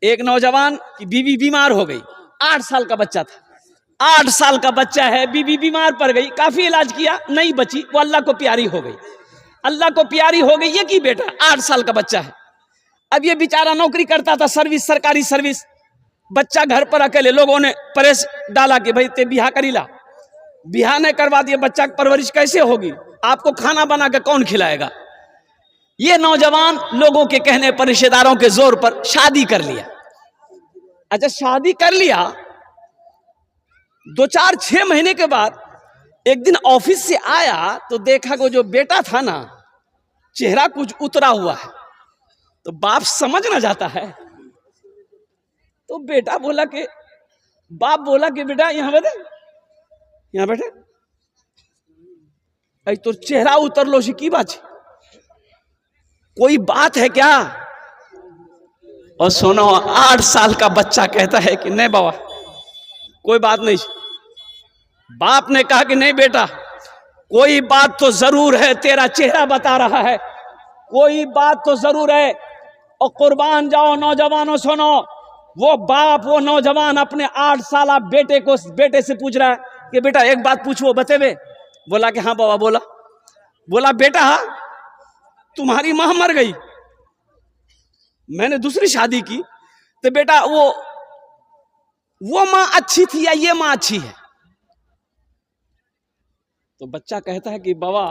एक नौजवान की बीवी बीमार हो गई, 8 साल का बच्चा था, 8 साल का बच्चा है, बीवी बीमार पड़ गई, काफी इलाज किया, नहीं बची, वो अल्लाह को प्यारी हो गई, अल्लाह को प्यारी हो गई। ये की बेटा 8 साल का बच्चा है। अब ये बेचारा नौकरी करता था, सर्विस, सरकारी सर्विस, बच्चा घर पर अकेले, लोगों ने प्रेस डाला कि भाई ते बिहा करी ला, बिहा नहीं करवा दिया, बच्चा की परवरिश कैसे होगी, आपको खाना बना के कौन खिलाएगा। ये नौजवान लोगों के कहने पर, रिश्तेदारों के जोर पर शादी कर लिया। अच्छा, शादी कर लिया, 2-4-6 महीने के बाद एक दिन ऑफिस से आया तो देखा वो जो बेटा था ना, चेहरा कुछ उतरा हुआ है। तो बाप समझ ना जाता है, तो बेटा बोला कि, बाप बोला कि बेटा यहां बैठे, यहां बैठे, अरे तो चेहरा उतर लो की बात है, कोई बात है क्या। और सुनो, 8 साल का बच्चा कहता है कि नहीं बाबा कोई बात नहीं। बाप ने कहा कि नहीं बेटा कोई बात तो जरूर है, तेरा चेहरा बता रहा है, कोई बात तो जरूर है। और कुर्बान जाओ नौजवानों, सुनो, वो बाप, वो नौजवान अपने 8 साल बेटे से पूछ रहा है कि बेटा एक बात पूछो, बतेबे। बोला कि हाँ बाबा। बोला बेटा तुम्हारी मां मर गई, मैंने दूसरी शादी की, तो बेटा वो मां अच्छी थी या ये मां अच्छी है। तो बच्चा कहता है कि बाबा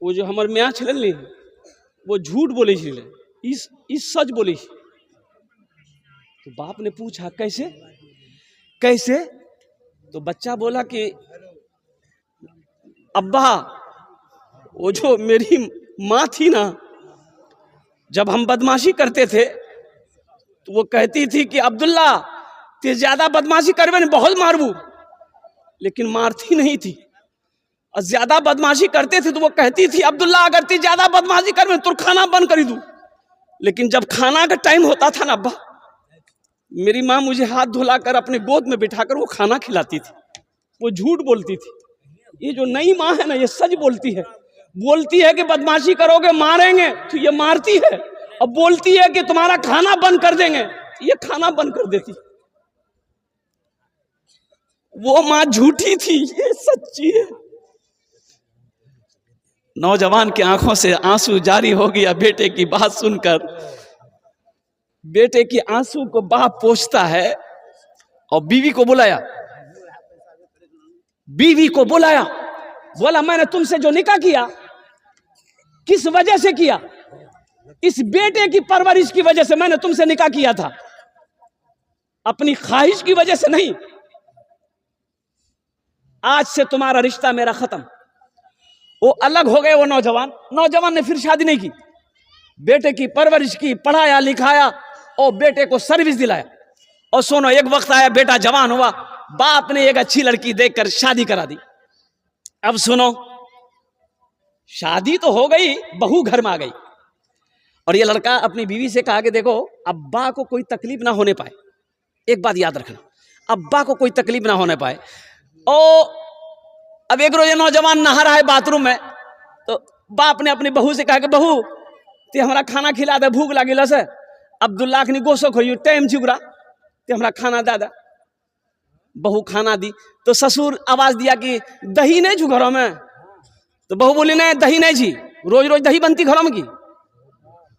वो जो हमारे मियाँ छलन ली वो झूठ बोले छे, इस सच बोली। तो बाप ने पूछा कैसे कैसे। तो बच्चा बोला कि अब्बा वो जो मेरी माँ थी ना, जब हम बदमाशी करते थे तो वो कहती थी कि अब्दुल्ला ते ज्यादा बदमाशी करवे ने बहुत मारबू, लेकिन मारती नहीं थी। और ज्यादा बदमाशी करते थे तो वो कहती थी अब्दुल्ला अगर ती ज्यादा बदमाशी करवे तो खाना बंद कर दूं। लेकिन जब खाना का टाइम होता था ना अब्बा, मेरी माँ मुझे हाथ धुलाकर अपने गोद में बिठाकर वो खाना खिलाती थी। वो झूठ बोलती थी। ये जो नई माँ है ना, ये सच बोलती है कि बदमाशी करोगे मारेंगे, तो ये मारती है। अब बोलती है कि तुम्हारा खाना बंद कर देंगे, ये खाना बंद कर देती। वो माँ झूठी थी, ये सच्ची है। नौजवान की आंखों से आंसू जारी हो गया बेटे की बात सुनकर। बेटे की आंसू को बाप पोंछता है और बीवी को बुलाया, बोला मैंने तुमसे जो निकाह किया किस वजह से किया, इस बेटे की परवरिश की वजह से मैंने तुमसे निकाह किया था, अपनी ख्वाहिश की वजह से नहीं। आज से तुम्हारा रिश्ता मेरा खत्म। वो अलग हो गए। वो नौजवान ने फिर शादी नहीं की, बेटे की परवरिश की, पढ़ाया लिखाया और बेटे को सर्विस दिलाया। और सुनो, एक वक्त आया बेटा जवान हुआ, बाप ने एक अच्छी लड़की देखकर शादी करा दी। अब सुनो, शादी तो हो गई, बहू घर में आ गई और ये लड़का अपनी बीवी से कहा कि देखो अब्बा को कोई तकलीफ ना होने पाए, एक बात याद रखना, अब्बा को कोई तकलीफ ना होने पाए। और अब एक रोज नौजवान नहा रहा है बाथरूम में, तो बाप ने अपनी बहू से कहा कि बहू ते हमारा खाना खिला दे, भूख लगी से। अब्दुल्ला अखनी गोसो खोई टाइम चुगरा ते हमारा खाना दादा। बहू खाना दी तो ससुर आवाज दिया कि दही नहीं छू घरों में। तो बहू बोली नहीं दही नहीं छी, रोज रोज दही बनती घरों में की।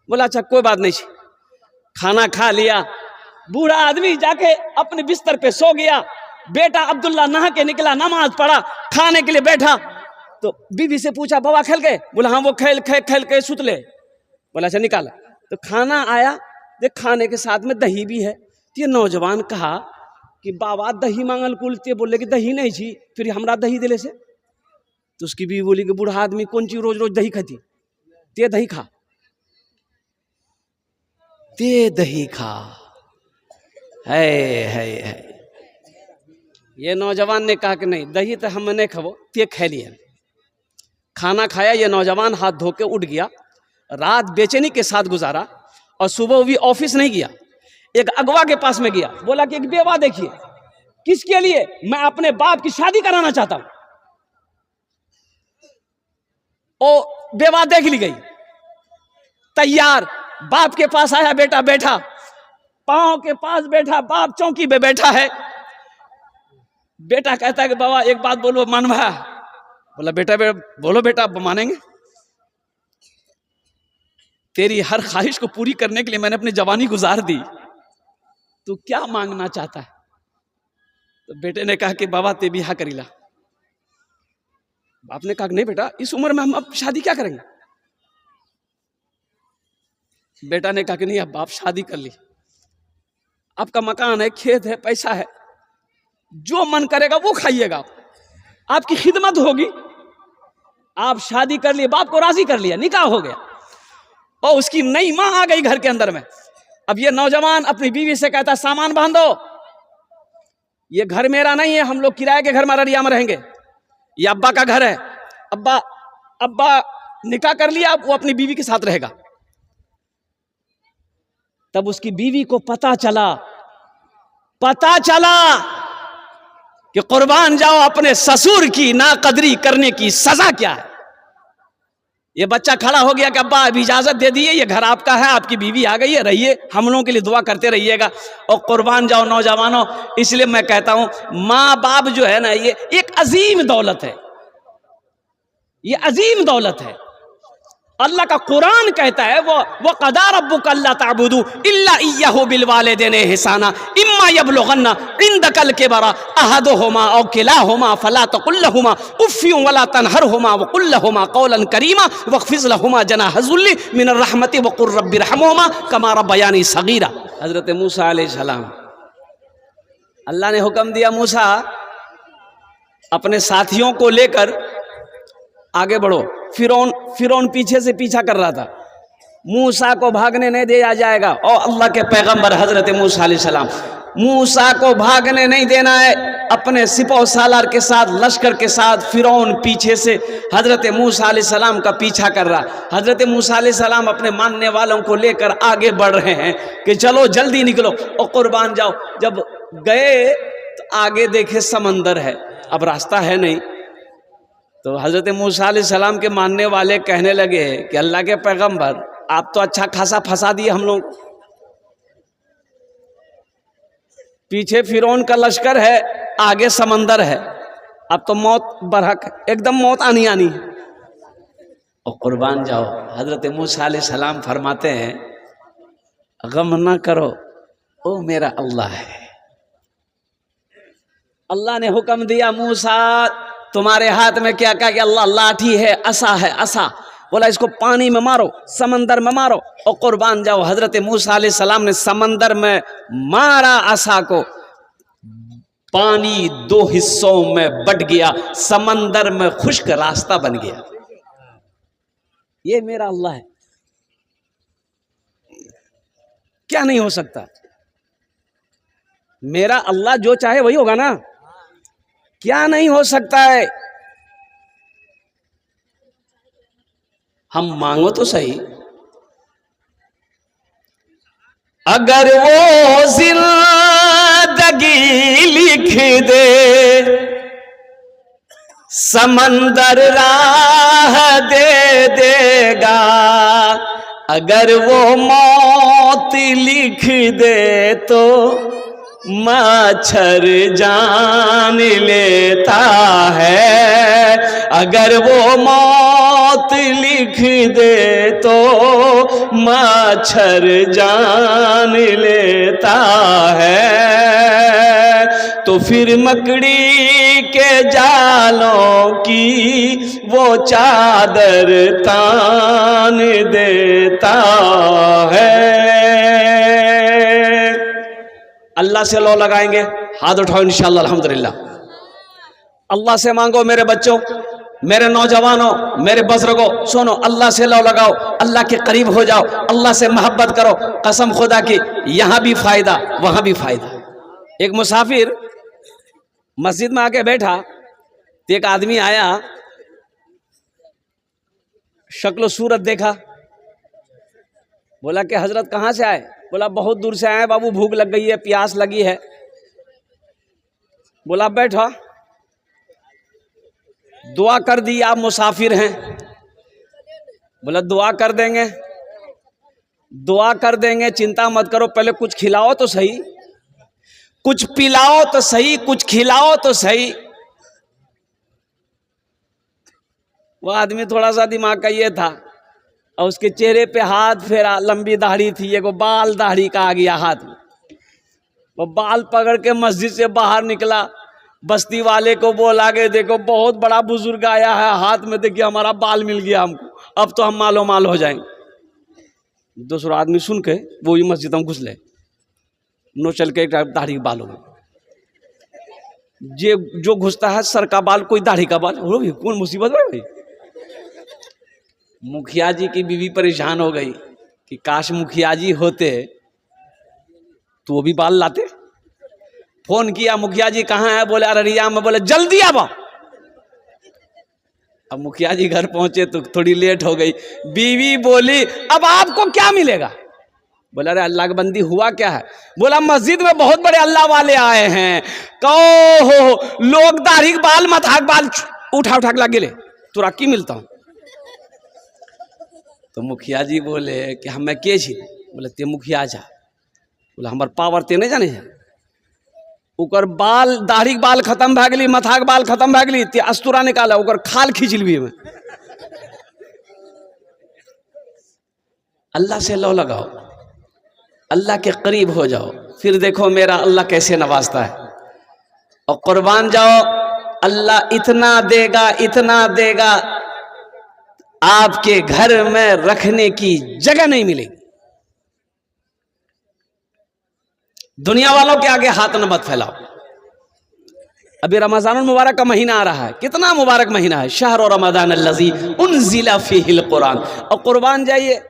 बोला अच्छा कोई बात नहीं छी। खाना खा लिया, बूढ़ा आदमी जाके अपने बिस्तर पे सो गया। बेटा अब्दुल्ला नहा के निकला, नमाज पढ़ा, खाने के लिए बैठा तो बीवी से पूछा बाबा खेल गए। बोला हाँ वो खेल के सुतले। बोला अच्छा निकाला तो खाना आया, देख खाने के साथ में दही भी है। तो ये नौजवान कहा कि बाबा दही मांगल कुलते, बोले कि दही नहीं छी, फिर हमरा दही दिले से। तो उसकी बीवी बोली कि बूढ़ा आदमी कौन चीज रोज रोज दही खाती, ते दही खा, ते दही खा। है ये नौजवान ने कहा कि नहीं दही तो हम नहीं खाबो, ते खा लिया। खाना खाया, ये नौजवान हाथ धो के उठ गया, रात बेचैनी के साथ गुजारा और सुबह भी ऑफिस नहीं गया। एक अगवा के पास में गया, बोला कि एक बेवा देखिए। किसके लिए? मैं अपने बाप की शादी कराना चाहता हूं। ओ बेवा देख ली गई, तैयार, बाप के पास आया, बेटा बैठा, पांव के पास बैठा, बाप चौकी पे बैठा है। बेटा कहता है कि बाबा एक बात बोलो, मानवा। बोला बेटा बोलो बेटा, मानेंगे। तेरी हर ख्वाहिश को पूरी करने के लिए मैंने अपनी जवानी गुजार दी, तू क्या मांगना चाहता है? तो बेटे ने कहा कि बाबा ते बिहा करीला। बाप ने कहा नहीं बेटा, इस उम्र में हम अब शादी क्या करेंगे? बेटा ने कहा कि नहीं, अब बाप शादी कर ली, आपका मकान है, खेत है, पैसा है, जो मन करेगा वो खाइएगा, आपकी खिदमत होगी। आप शादी कर लिए, बाप को राजी कर लिया, निकाह हो गया, और उसकी नई मां आ गई घर के अंदर में। अब ये नौजवान अपनी बीवी से कहता, सामान बांधो, ये घर मेरा नहीं है, हम लोग किराए के घर में अररिया में रहेंगे, ये अब्बा का घर है। अब्बा निकाह कर लिया, वो अपनी बीवी के साथ रहेगा। तब उसकी बीवी को पता चला कि कुर्बान जाओ, अपने ससुर की नाकदरी करने की सजा क्या है। ये बच्चा खड़ा हो गया कि अब्बा अब इजाजत दे दिए, ये घर आपका है, आपकी बीवी आ गई है, रहिए, हम लोगों के लिए दुआ करते रहिएगा। और कुर्बान जाओ नौजवानों, इसलिए मैं कहता हूं माँ बाप जो है ना, ये एक अजीम दौलत है, ये अजीम दौलत है। अल्लाह का कुरान कहता है वो क़दा रब्बुका अल्ला ताबुदू इल्ला इय्याहु बिल वालिदैनि इहसाना इम्मा यबलुगन्ना इंदकल किबरा अहदुहुमा औ किलाहुमा फला तकुल लहुमा उफ़्फिन वला तनहरहुमा वक़ुल लहुमा क़ौलन करीमा वख़्फ़िज़ लहुमा जनाह ज़ुल्लि मिनर रहमति वक़ुर रब्बिरहमहुमा कमा रब्बयानी सग़ीरा। हज़रत मूसा अलैहिस्सलाम, अल्लाह ने हुक्म दिया, मूसा अपने साथियों को लेकर आगे बढ़ो। फिरौन पीछे से पीछा कर रहा था, मूसा को भागने नहीं दिया जाएगा। और अल्लाह के पैगंबर हजरत मूसा अलैहिस्सलाम, मूसा को भागने नहीं देना है। अपने सिपह सालार के साथ, लश्कर के साथ फिरौन पीछे से हजरत मूसा अलैहिस्सलाम का पीछा कर रहा। हजरत मूसा अलैहिस्सलाम अपने मानने वालों को लेकर आगे बढ़ रहे हैं कि चलो जल्दी निकलो और कुर्बान जाओ। जब गए तो आगे देखे समंदर है, अब रास्ता है नहीं। तो हजरत मूसा अलैहिस्सलाम के मानने वाले कहने लगे कि अल्लाह के पैगंबर, आप तो अच्छा खासा फंसा दिए हम लोग, पीछे फिरौन का लश्कर है, आगे समंदर है, अब तो मौत बरहक, एकदम मौत आनी है। और कुर्बान जाओ, हजरत मूसा अलैहिस्सलाम फरमाते हैं गम ना करो, ओ मेरा अल्लाह है। अल्लाह ने हुक्म दिया, मूसा तुम्हारे हाथ में क्या? कहा कि अल्लाह लाठी है, असा है, असा। बोला इसको पानी में मारो, समंदर में मारो और कुर्बान जाओ। हजरत मूसा अलैहिस्सलाम ने समंदर में मारा असा को, पानी दो हिस्सों में बट गया, समंदर में खुश्क रास्ता बन गया। ये मेरा अल्लाह है, क्या नहीं हो सकता? मेरा अल्लाह जो चाहे वही होगा ना, क्या नहीं हो सकता है? हम मांगो तो सही। अगर वो जिंदगी लिख दे, समंदर राह दे देगा। अगर वो मौत लिख दे तो मच्छर जान लेता है। अगर वो मौत लिख दे तो मच्छर जान लेता है। तो फिर मकड़ी के जालों की वो चादर तान देता है। अल्लाह से लो लगाएंगे, हाथ उठाओ इंशाअल्लाह अल्हम्दुलिल्लाह। अल्लाह से मांगो मेरे बच्चों, मेरे नौजवानों, मेरे बुजुर्गों, सुनो, अल्लाह से लो लगाओ, अल्लाह के करीब हो जाओ, अल्लाह से मोहब्बत करो। कसम खुदा की, यहां भी फायदा वहां भी फायदा। एक मुसाफिर मस्जिद में आके बैठा तो एक आदमी आया, शक्ल सूरत देखा, बोला कि हजरत कहाँ से आए? बोला बहुत दूर से आए बाबू, भूख लग गई है, प्यास लगी है। बोला बैठो, दुआ कर दी, आप मुसाफिर हैं। बोला दुआ कर देंगे। दुआ कर देंगे, चिंता मत करो, पहले कुछ खिलाओ तो सही, कुछ पिलाओ तो सही, कुछ खिलाओ तो सही। वो आदमी थोड़ा सा दिमाग का ये था, और उसके चेहरे पे हाथ फेरा, लंबी दाढ़ी थी, एगो बाल दाढ़ी का आ गया हाथ में। वो बाल पकड़ के मस्जिद से बाहर निकला, बस्ती वाले को बोला कि देखो बहुत बड़ा बुजुर्ग आया है, हाथ में देखिए हमारा बाल मिल गया हमको, अब तो हम मालो माल हो जाएंगे। दूसरा आदमी सुन के वो भी मस्जिद में घुस ले, नो चल के दाढ़ी बाल हो, जो घुसता है सर का बाल, कोई दाढ़ी का बाल, हो भी कौन मुसीबत है भाई। मुखिया जी की बीवी परेशान हो गई कि काश मुखिया जी होते तो वो भी बाल लाते। फोन किया, मुखिया जी कहाँ है? बोले अररिया में। बोले जल्दी आओ। अब मुखिया जी घर पहुंचे तो थोड़ी लेट हो गई। बीवी बोली अब आपको क्या मिलेगा? बोला अरे अल्लाह की बंदी हुआ क्या है? बोला मस्जिद में बहुत बड़े अल्लाह वाले आए हैं, कहो हो लोग दाढ़ी बाल मथाक बाल उठा उठा के लगे ले, तुरा की मिलता हूं। तो मुखिया जी बोले कि हमें के छी? बोले ते मुखिया जा। बोला हमार पावर ते नहीं जाने है। उकर बाल दाढ़ी बाल खत्म भए गेली, मथाक बाल खत्म भए गेली, ते अस्तूरा निकाला, उकर खाल खींच लिबी में। अल्लाह से लो लगाओ, अल्लाह के करीब हो जाओ, फिर देखो मेरा अल्लाह कैसे नवाजता है। और कुर्बान जाओ, अल्लाह इतना देगा, इतना देगा, आपके घर में रखने की जगह नहीं मिलेगी। दुनिया वालों के आगे हाथ न मत फैलाओ। अभी रमजान मुबारक का महीना आ रहा है, कितना मुबारक महीना है, शहर रमजान अल्लज़ी उन्ज़िला फ़ीहिल कुरान। और कुर्बान जाइए,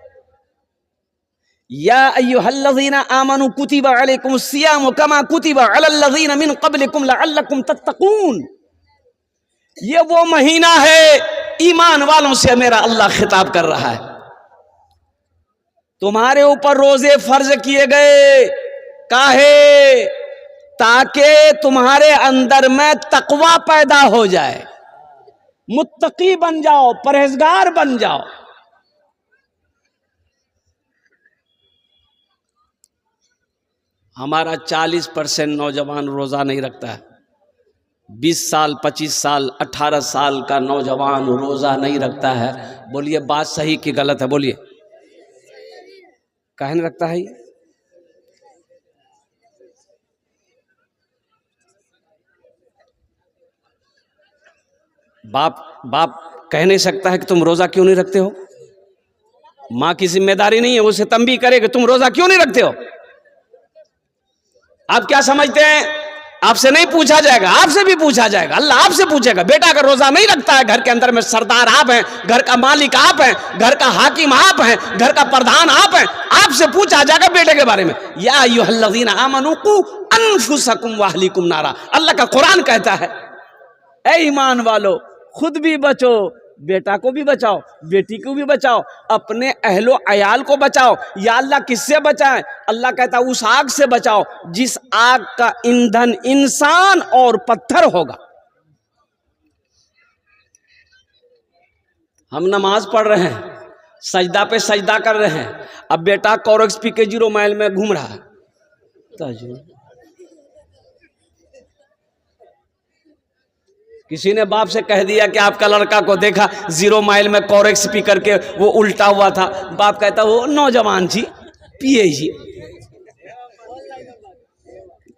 या अय्युहल्लज़ीना आमनू कुतिबा अलैकुमुस सियाम कमा कुतिबा अलल्लज़ीना मिन क़ब्लिकुम लअल्लकुम तत्तक़ून। ये वो महीना है, ईमान वालों से मेरा अल्लाह खिताब कर रहा है। तुम्हारे ऊपर रोजे फर्ज किए गए, काहे? ताकि तुम्हारे अंदर में तकवा पैदा हो जाए, मुत्तकी बन जाओ, परहेजगार बन जाओ। हमारा 40% नौजवान रोजा नहीं रखता है। 20 साल, 25 साल, 18 साल का नौजवान रोजा नहीं रखता है। बोलिए बात सही कि गलत है? बोलिए, काहे नहीं रखता है? बाप कह नहीं सकता है कि तुम रोजा क्यों नहीं रखते हो। माँ की जिम्मेदारी नहीं है उसे तंबीह करे कि तुम रोजा क्यों नहीं रखते हो। आप क्या समझते हैं? आपसे नहीं पूछा जाएगा, आपसे भी पूछा जाएगा। अल्लाह आपसे पूछेगा, बेटा अगर रोजा नहीं रखता है, घर के अंदर में सरदार आप हैं, घर का मालिक आप हैं, घर का हाकिम आप हैं, घर का प्रधान आप हैं, आपसे पूछा जाएगा बेटे के बारे में। या अय्युहल्लज़ीना आमनू कू अनफुसकुम व अहलीकुम नारा। अल्लाह का कुरान कहता है, ऐ ईमान वालो खुद भी बचो, बेटा को भी बचाओ, बेटी को भी बचाओ, अपने अहलो अयाल को बचाओ। या अल्लाह किससे बचाए? अल्लाह कहता है उस आग से बचाओ जिस आग का ईंधन इंसान और पत्थर होगा। हम नमाज पढ़ रहे हैं, सजदा पे सजदा कर रहे हैं, अब बेटा कोरेक्स पी के 0 माइल में घूम रहा है। किसी ने बाप से कह दिया कि आपका लड़का को देखा 0 माइल में कोरेक्स पी करके वो उल्टा हुआ था। बाप कहता वो नौजवान जी पिए जी,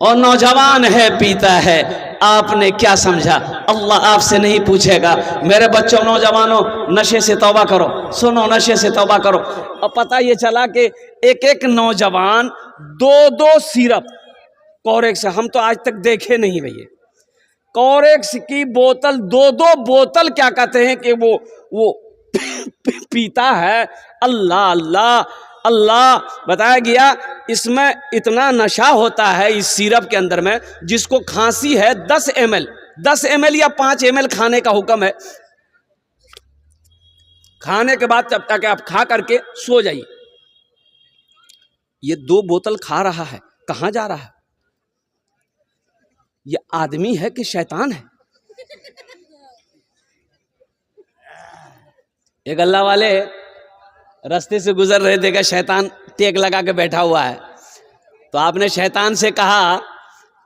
और नौजवान है पीता है, आपने क्या समझा? अल्लाह आपसे नहीं पूछेगा। मेरे बच्चों, नौजवानों, नशे से तौबा करो, सुनो नशे से तौबा करो। और पता ये चला कि एक एक नौजवान 2-2 सिरप कोरेक्स, हम तो आज तक देखे नहीं भैया, कोरेक्स की बोतल 2-2 बोतल क्या कहते हैं कि वो पीता है। अल्लाह अल्लाह अल्लाह। बताया गया इसमें इतना नशा होता है इस सिरप के अंदर में, जिसको खांसी है 10 ml या 5 ml खाने का हुक्म है। खाने के बाद तब तक आप खा करके सो जाइए। ये 2 बोतल खा रहा है, कहां जा रहा है? ये आदमी है कि शैतान है? एक अल्लाह वाले रास्ते से गुजर रहे, देखा शैतान टेक लगा के बैठा हुआ है। तो आपने शैतान से कहा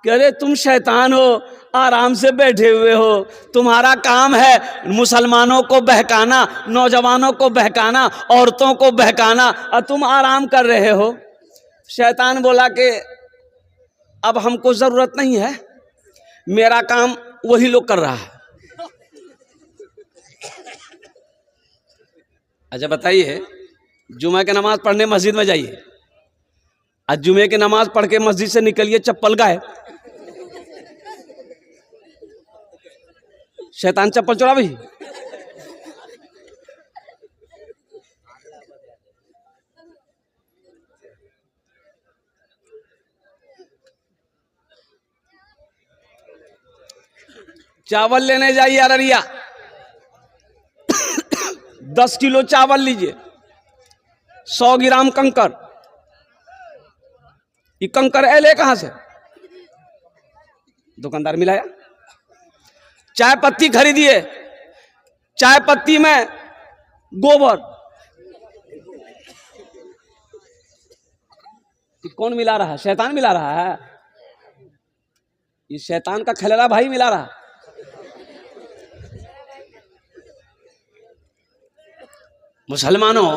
कि अरे तुम शैतान हो, आराम से बैठे हुए हो, तुम्हारा काम है मुसलमानों को बहकाना, नौजवानों को बहकाना, औरतों को बहकाना, और तुम आराम कर रहे हो। शैतान बोला कि अब हमको जरूरत नहीं है, मेरा काम वही लोग कर रहा है। अच्छा बताइए, जुमा की नमाज पढ़ने मस्जिद में जाइए, आज जुमे की नमाज पढ़ के मस्जिद से निकलिए चप्पल गायब, शैतान चप्पल चुरा भी। चावल लेने जाइए अररिया, 10 किलो चावल लीजिए, 100 ग्राम कंकर। ये कंकर ले कहां से? दुकानदार मिलाया। चाय पत्ती खरीदिए, चाय पत्ती में गोबर। कौन मिला रहा है? शैतान मिला रहा है। ये शैतान का खलेला भाई मिला रहा। मुसलमानों,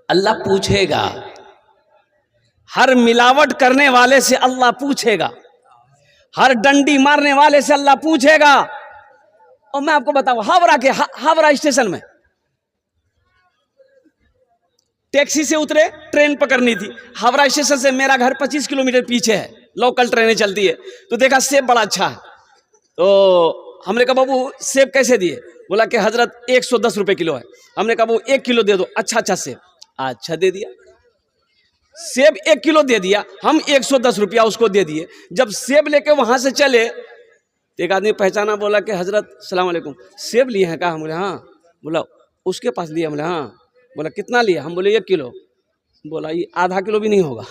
अल्लाह पूछेगा, हर मिलावट करने वाले से अल्लाह पूछेगा, हर डंडी मारने वाले से अल्लाह पूछेगा। और मैं आपको बताऊं, हावड़ा स्टेशन में टैक्सी से उतरे, ट्रेन पकड़नी थी। हावड़ा स्टेशन से मेरा घर 25 किलोमीटर पीछे है, लोकल ट्रेनें चलती है। तो देखा सेब बड़ा अच्छा है, तो हमने कहा बाबू सेब कैसे दिए? बोला कि हजरत 110 रुपए किलो है। हमने कहा वो 1 किलो दे दो, अच्छा सेब। अच्छा दे दिया, सेब 1 किलो दे दिया, हम 110 रुपया उसको दे दिए। जब सेब लेके वहां से चले, एक आदमी पहचाना, बोला कि हजरत सलाम अलैकुम, सेब लिए हैं? कहा। हम बोले हाँ। बोला उसके पास लिए? हम बोले हाँ। बोला कितना लिया? हम बोले 1 किलो। बोला ये आधा किलो भी नहीं होगा।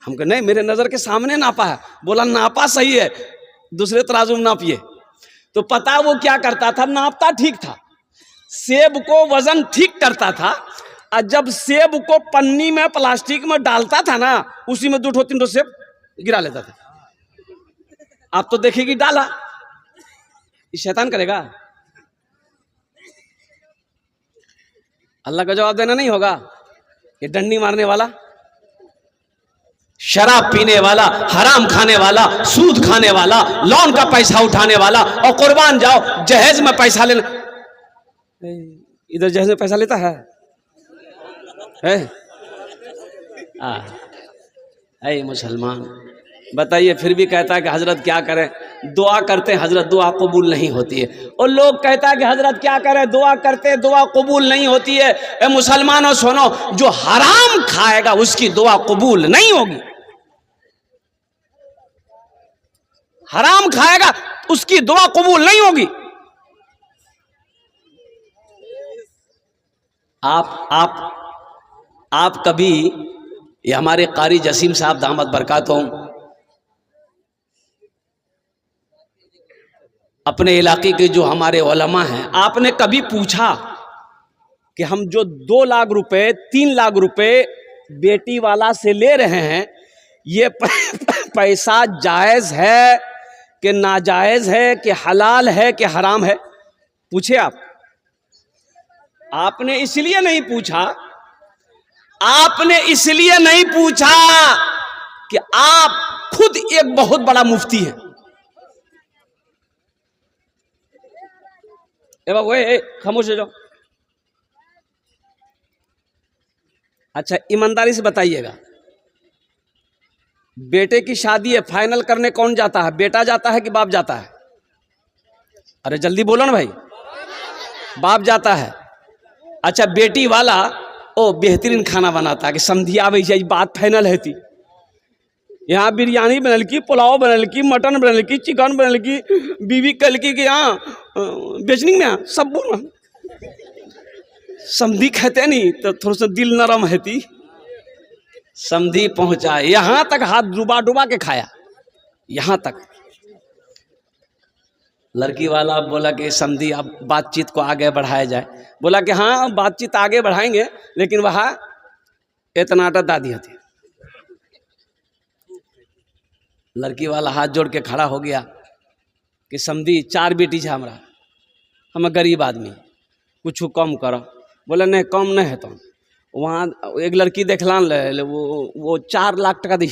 हम कहे नहीं, मेरे नजर के सामने नापा है। बोला नापा सही है, दूसरे तराजू में नापिए। तो पता वो क्या करता था, नापता ठीक था, सेब को वजन ठीक करता था, और जब सेब को पन्नी में प्लास्टिक में डालता था ना, उसी में 2-3 सेब गिरा लेता था। आप तो देखेगी डाला, ये शैतान करेगा। अल्लाह का जवाब देना नहीं होगा। ये डंडी मारने वाला, शराब पीने वाला, हराम खाने वाला, सूद खाने वाला, लोन का पैसा उठाने वाला, और कुर्बान जाओ जहेज में पैसा लेना। इधर जहेज में पैसा लेता है? मुसलमान बताइए, फिर भी कहता है कि हजरत क्या करें, दुआ करते हैं हजरत, दुआ कबूल नहीं होती है। और लोग कहता है कि हजरत क्या करें, दुआ करते हैं, दुआ कबूल नहीं होती है। ए मुसलमानों सुनो, जो हराम खाएगा उसकी दुआ कबूल नहीं होगी। हराम खाएगा उसकी दुआ कबूल नहीं होगी। आप कभी, ये हमारे कारी जसीम साहब दामद बरकातों, अपने इलाके के जो हमारे उलमा हैं, आपने कभी पूछा कि हम जो 2 लाख रुपए 3 लाख रुपए बेटी वाला से ले रहे हैं, ये पैसा जायज है कि नाजायज है, कि हलाल है कि हराम है? पूछे आपने इसलिए नहीं पूछा, आपने इसलिए नहीं पूछा कि आप खुद एक बहुत बड़ा मुफ्ती हैं। बाबू खामोश हो जाओ। अच्छा ईमानदारी से बताइएगा, बेटे की शादी है, फाइनल करने कौन जाता है? बेटा जाता है कि बाप जाता है? अरे जल्दी बोलो ना भाई। बाप जाता है। अच्छा बेटी वाला बेहतरीन खाना बनाता है कि समझी आवे जाए, बात फाइनल है थी। यहाँ बिरयानी बनल की, पुलाव बनल की, मटन बनल की, चिकन बनल की, बीवी कल की यहाँ बेचनी में सब बोल समझी कहते नहीं तो थोड़ा सा दिल नरम है थी। समझी पहुंचा, यहाँ तक हाथ डुबा डुबा के खाया, यहाँ तक। लड़की वाला बोला कि समधी अब बातचीत को आगे बढ़ाया जाए। बोला कि हाँ बातचीत आगे बढ़ाएंगे, लेकिन वहाँ इतना दादी थी। लड़की वाला हाथ जोड़ के खड़ा हो गया कि समधी 4 बेटी है हमारा, हम गरीब आदमी, कुछ कम करो। बोले नहीं कम नहीं है। तो वहाँ एक लड़की देखलान ले वो 4 लाख टका दी,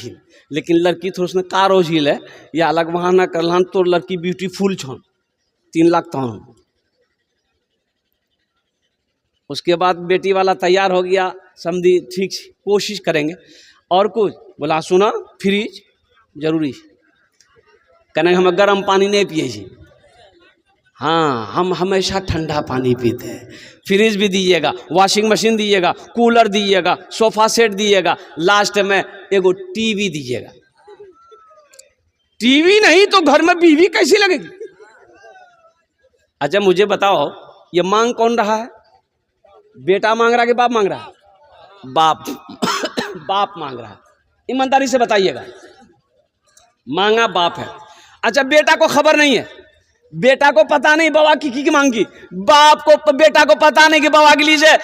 लेकिन लड़की थोड़ा उसने कारो झील है या अलग वहाँ ना करलान तो लड़की ब्यूटीफुल छन 3 लाख तो। उसके बाद बेटी वाला तैयार हो गया, समझी ठीक कोशिश करेंगे। और कुछ बोला सुना फ्रिज जरूरी, कहने हम गर्म पानी नहीं पिए छी, हाँ हम हमेशा ठंडा पानी पीते हैं। फ्रिज भी दीजिएगा, वॉशिंग मशीन दीजिएगा, कूलर दीजिएगा, सोफा सेट दीजिएगा, लास्ट में एगो टीवी दीजिएगा। टीवी नहीं तो घर में बीवी कैसी लगेगी? अच्छा मुझे बताओ ये मांग कौन रहा है? बेटा मांग रहा है कि बाप मांग रहा है? बाप बाप मांग रहा है। ईमानदारी से बताइएगा, मांगा बाप है। अच्छा बेटा को खबर नहीं है, बेटा को पता नहीं बाबा की मांगी, बाप को बेटा को पता नहीं कि बाबा के लिए से,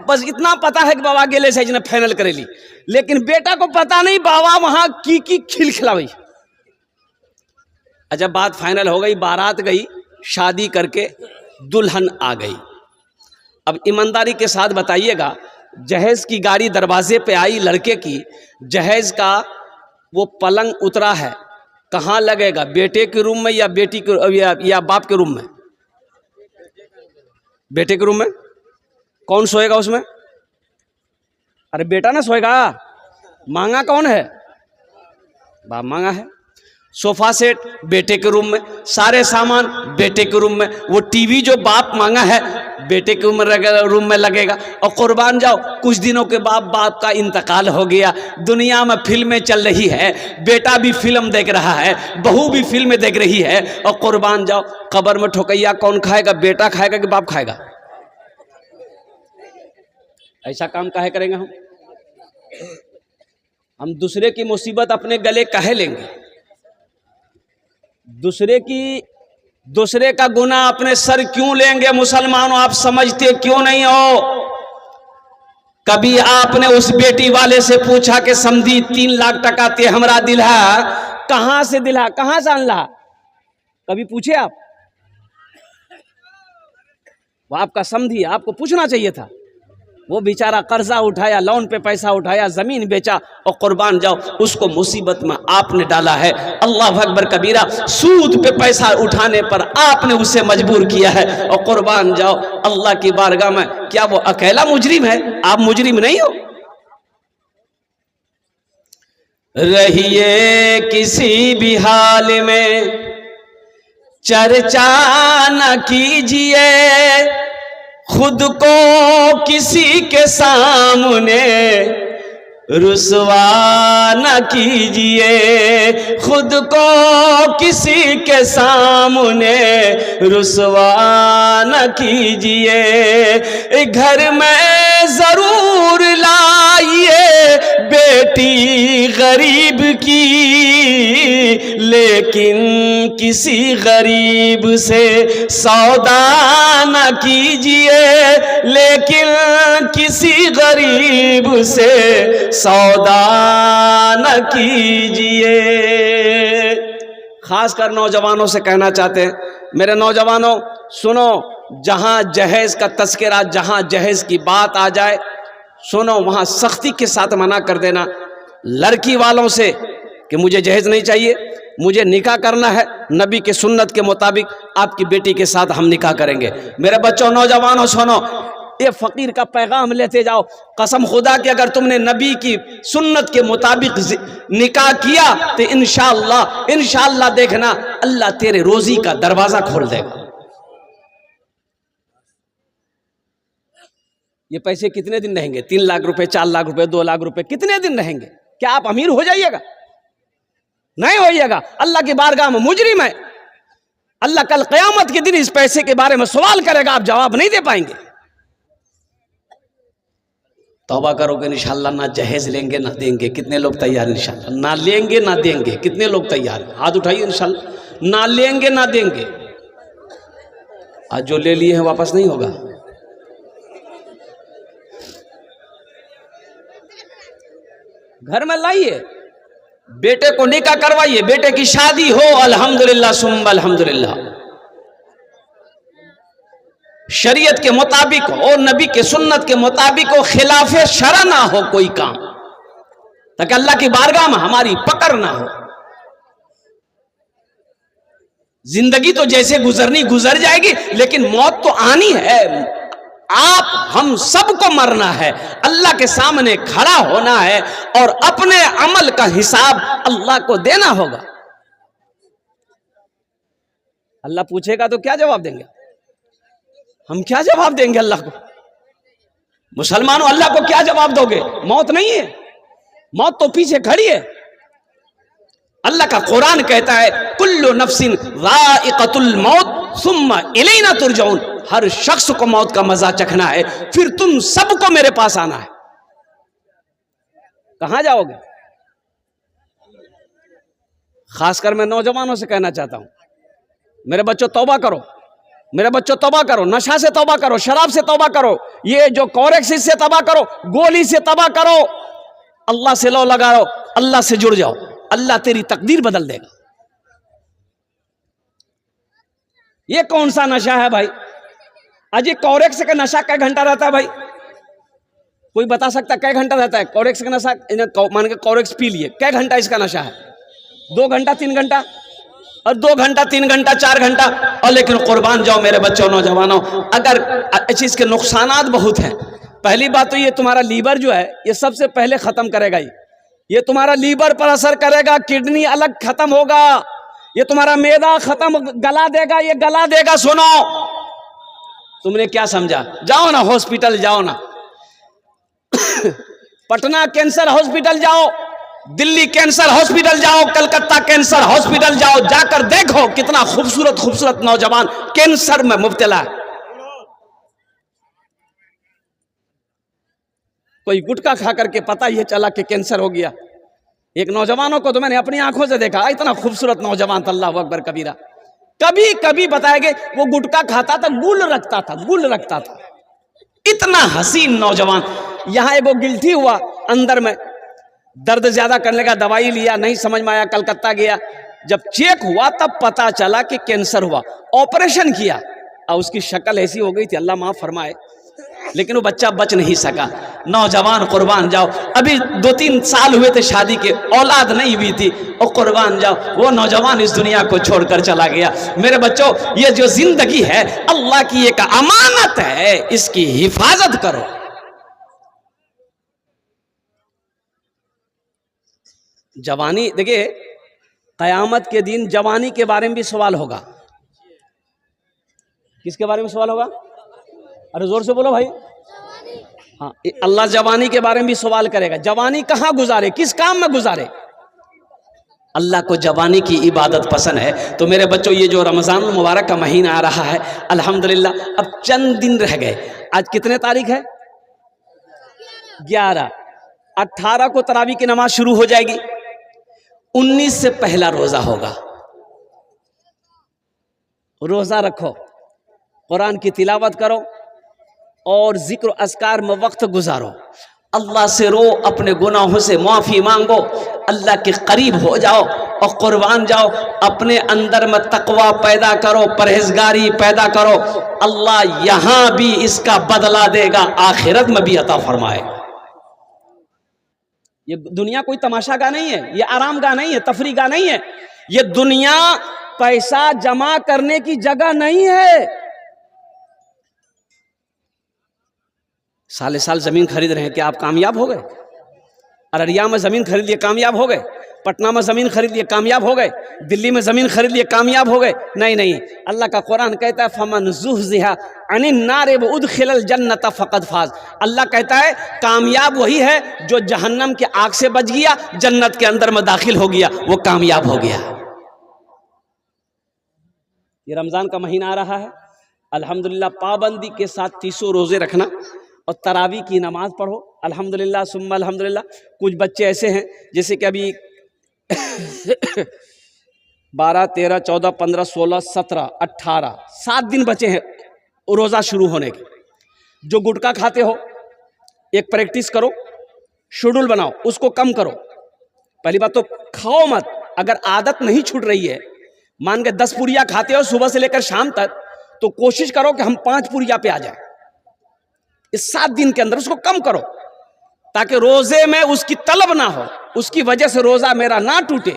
बस इतना पता है कि बाबा गेले से इसने फाइनल करेली, लेकिन बेटा को पता नहीं बाबा वहां की खिल खिलावी। अच्छा बात फाइनल हो गई, बारात गई, शादी करके दुल्हन आ गई। अब ईमानदारी के साथ बताइएगा, जहेज की गाड़ी दरवाजे पे आई लड़के की, जहेज का वो पलंग उतरा है, कहाँ लगेगा? बेटे के रूम में या बेटी के या बाप के रूम में? बेटे के रूम में। कौन सोएगा उसमें? अरे बेटा ना सोएगा। मांगा कौन है? बाप मांगा है। सोफा सेट बेटे के रूम में, सारे सामान बेटे के रूम में, वो टीवी जो बाप मांगा है बेटे के रूम में लगेगा। और कुर्बान जाओ कुछ दिनों के बाद बाप का इंतकाल हो गया, दुनिया में फिल्में चल रही है, बेटा भी फिल्म देख रहा है, बहू भी फिल्में देख रही है, और कुर्बान जाओ कब्र में ठोकैया कौन खाएगा? बेटा खाएगा कि बाप खाएगा? ऐसा काम काहे करेंगे हम दूसरे की मुसीबत अपने गले काहे लेंगे? दूसरे का गुनाह अपने सर क्यों लेंगे? मुसलमानों आप समझते क्यों नहीं हो? कभी आपने उस बेटी वाले से पूछा कि समझी 3 लाख टका ते हमरा दिला, कहां से दिला, कहां से अनला? कभी पूछे आप? वो आपका समझी, आपको पूछना चाहिए था। वो बेचारा कर्जा उठाया, लोन पे पैसा उठाया, जमीन बेचा, और कुर्बान जाओ उसको मुसीबत में आपने डाला है। अल्लाह अकबर कबीरा, सूद पे पैसा उठाने पर आपने उसे मजबूर किया है। और कुर्बान जाओ अल्लाह की बारगाह में, क्या वो अकेला मुजरिम है? आप मुजरिम नहीं हो। रहिए किसी भी हाल में चर्चा न कीजिए, खुद को किसी के सामने रुसवा न कीजिए, खुद को किसी के सामने रुसवा न कीजिए। घर में जरूर लाइए बेटी गरीब की, लेकिन किसी गरीब से सौदा न कीजिए, लेकिन किसी गरीब से सौदा न कीजिए। खासकर नौजवानों से कहना चाहते हैं, मेरे नौजवानों सुनो, जहां जहेज का तस्करा, जहां जहेज की बात आ जाए, सुनो वहां सख्ती के साथ मना कर देना। लड़की वालों से कि मुझे जहेज नहीं चाहिए, मुझे निकाह करना है, नबी के सुन्नत के मुताबिक आपकी बेटी के साथ हम निकाह करेंगे। मेरे बच्चों नौजवानों सुनो, ये फकीर का पैगाम लेते जाओ। कसम खुदा कि अगर तुमने नबी की सुन्नत के मुताबिक निकाह किया तो इंशाअल्लाह देखना अल्लाह तेरे रोजी का दरवाजा खोल देगा। ये पैसे कितने दिन रहेंगे? 3 लाख रुपए, 4 लाख रुपए, 2 लाख रुपए, कितने दिन रहेंगे? क्या आप अमीर हो जाइएगा? नहीं होइएगा। अल्लाह की बारगाह में मुजरिम है। अल्लाह कल क़यामत के दिन इस पैसे के बारे में सवाल करेगा, आप जवाब नहीं दे पाएंगे। तौबा करोगे इंशाअल्लाह, ना जहेज लेंगे ना देंगे। कितने लोग तैयार? इंशाअल्लाह ना लेंगे ना देंगे। कितने लोग तैयार? हाथ उठाइए। इंशाअल्लाह ना लेंगे ना देंगे। आज जो ले लिए हैं वापस नहीं होगा। घर में लाइए, बेटे को निकाह करवाइए, बेटे की शादी हो, अल्हम्दुलिल्लाह सुम्मा अल्हम्दुलिल्लाह, शरीयत के मुताबिक हो, नबी के सुन्नत के मुताबिक हो, खिलाफे शरा ना हो कोई काम, ताकि अल्लाह की बारगाह में हमारी पकड़ ना हो। जिंदगी तो जैसे गुजरनी गुजर जाएगी, लेकिन मौत तो आनी है। आप हम सबको मरना है, अल्लाह के सामने खड़ा होना है और अपने अमल का हिसाब अल्लाह को देना होगा। अल्लाह पूछेगा तो क्या जवाब देंगे? हम क्या जवाब देंगे अल्लाह को? मुसलमानों, अल्लाह को क्या जवाब दोगे? मौत नहीं है, मौत तो पीछे खड़ी है। अल्लाह का कुरान कहता है कुल्लु नफ्सिन ज़ाइक़तुल मौत सुम्मा इलैना तुरजऊन, हर शख्स को मौत का मजा चखना है, फिर तुम सबको मेरे पास आना है। कहां जाओगे? खासकर मैं नौजवानों से कहना चाहता हूं, मेरे बच्चों तौबा करो, मेरे बच्चों तौबा करो, नशा से तौबा करो, शराब से तौबा करो, ये जो कोरेक्स से तौबा करो, गोली से तौबा करो, अल्लाह से लो लगाओ, अल्लाह से जुड़ जाओ, अल्लाह तेरी तकदीर बदल देगा। ये कौन सा नशा है भाई? अजी कोरेक्स का नशा कै घंटा रहता है भाई? कोई बता सकता है कै घंटा रहता है कोरेक्स का नशा? मान के कोरेक्स पी लिए, कै घंटा इसका नशा है? 2 घंटा 3 घंटा, और 2 घंटा 3 घंटा 4 घंटा। और लेकिन कुर्बान जाओ मेरे बच्चों नौजवानों, अगर इस चीज के नुकसानात बहुत हैं। पहली बात तो ये तुम्हारा लीवर जो है ये सबसे पहले खत्म करेगा, ये तुम्हारा लीवर पर असर करेगा, किडनी अलग खत्म होगा, ये तुम्हारा मैदा खत्म गला देगा, ये गला देगा। सुनो, तुमने क्या समझा? जाओ ना हॉस्पिटल, जाओ ना पटना कैंसर हॉस्पिटल जाओ, दिल्ली कैंसर हॉस्पिटल जाओ, कलकत्ता कैंसर हॉस्पिटल जाओ, जाकर देखो कितना खूबसूरत खूबसूरत नौजवान कैंसर में मुब्तला है। कोई गुटखा खा करके पता ये चला कि कैंसर हो गया। एक नौजवानों को तो मैंने अपनी आंखों से देखा, इतना खूबसूरत नौजवान था, अल्लाह अकबर कबीरा। कभी कभी बताएंगे वो गुटखा खाता था, गुल रखता था, गुल रखता था, इतना हसीन नौजवान। यहां एगो गिल्टी हुआ अंदर में, दर्द ज्यादा करने का दवाई लिया, नहीं समझ में आया, कलकत्ता गया, जब चेक हुआ तब पता चला कि कैंसर हुआ। ऑपरेशन किया और उसकी शक्ल ऐसी हो गई थी, अल्लाह माफ फरमाए, लेकिन वो बच्चा बच नहीं सका। नौजवान कुर्बान जाओ, अभी 2-3 साल हुए थे शादी के, औलाद नहीं हुई थी, और कुर्बान जाओ वो नौजवान इस दुनिया को छोड़कर चला गया। मेरे बच्चों, ये जो जिंदगी है अल्लाह की एक अमानत है, इसकी हिफाजत करो। जवानी, देखिए कयामत के दिन जवानी के बारे में भी सवाल होगा। किसके बारे में सवाल होगा? अरे जोर से बोलो भाई। हाँ, अल्लाह जवानी के बारे में भी सवाल करेगा। जवानी कहाँ गुजारे, किस काम में गुजारे? अल्लाह को जवानी की इबादत पसंद है। तो मेरे बच्चों, ये जो रमज़ान मुबारक का महीना आ रहा है, अल्हम्दुलिल्लाह अब चंद दिन रह गए। आज कितने तारीख है? 11। 18 को तरावी की नमाज शुरू हो जाएगी, 19 से पहला रोजा होगा। रोजा रखो, कुरान की तिलावत करो और जिक्र अस्कार में वक्त गुजारो, अल्लाह से रो, अपने गुनाहों से माफ़ी मांगो, अल्लाह के करीब हो जाओ और कुर्बान जाओ। अपने अंदर में तकवा पैदा करो, परहेजगारी पैदा करो, अल्लाह यहां भी इसका बदला देगा, आखिरत में भी अता फरमाएगा। ये दुनिया कोई तमाशा का नहीं है, ये आराम का नहीं है, तफरी का नहीं है। ये दुनिया पैसा जमा करने की जगह नहीं है। साले साल जमीन खरीद रहे हैं, क्या आप कामयाब हो गए? अररिया में जमीन खरीद लिए, कामयाब हो गए? पटना में जमीन खरीद लिए, कामयाब हो गए? दिल्ली में जमीन खरीद लिए, कामयाब हो गए? नहीं नहीं, अल्लाह का कुरान कहता है फमन ज़ुहज़िहा अनिन नार व उदखिलल जन्नत फ़क़द फ़ाज़। अल्लाह कहता है कामयाब वही है जो जहन्नम के आग से बच गया, जन्नत के अंदर में दाखिल हो गया, वो कामयाब हो गया। ये रमज़ान का महीना आ रहा है, अल्हम्दुलिल्लाह पाबंदी के साथ 30 रोज़े रखना और तरावी की नमाज पढ़ो, अल्हम्दुलिल्लाह सुम्मा अल्हम्दुलिल्लाह। कुछ बच्चे ऐसे हैं जैसे कि अभी 12, 13, 14, 15, 16, 17, 18 7 दिन बचे हैं रोजा शुरू होने के। जो गुटखा खाते हो, एक प्रैक्टिस करो, शेड्यूल बनाओ, उसको कम करो। पहली बात तो खाओ मत। अगर आदत नहीं छूट रही है, मान के 10 पुड़िया खाते हो सुबह से लेकर शाम तक, तो कोशिश करो कि हम 5 पुड़िया पे आ जाए इस 7 दिन के अंदर। उसको कम करो ताकि रोजे में उसकी तलब ना हो, उसकी वजह से रोजा मेरा ना टूटे,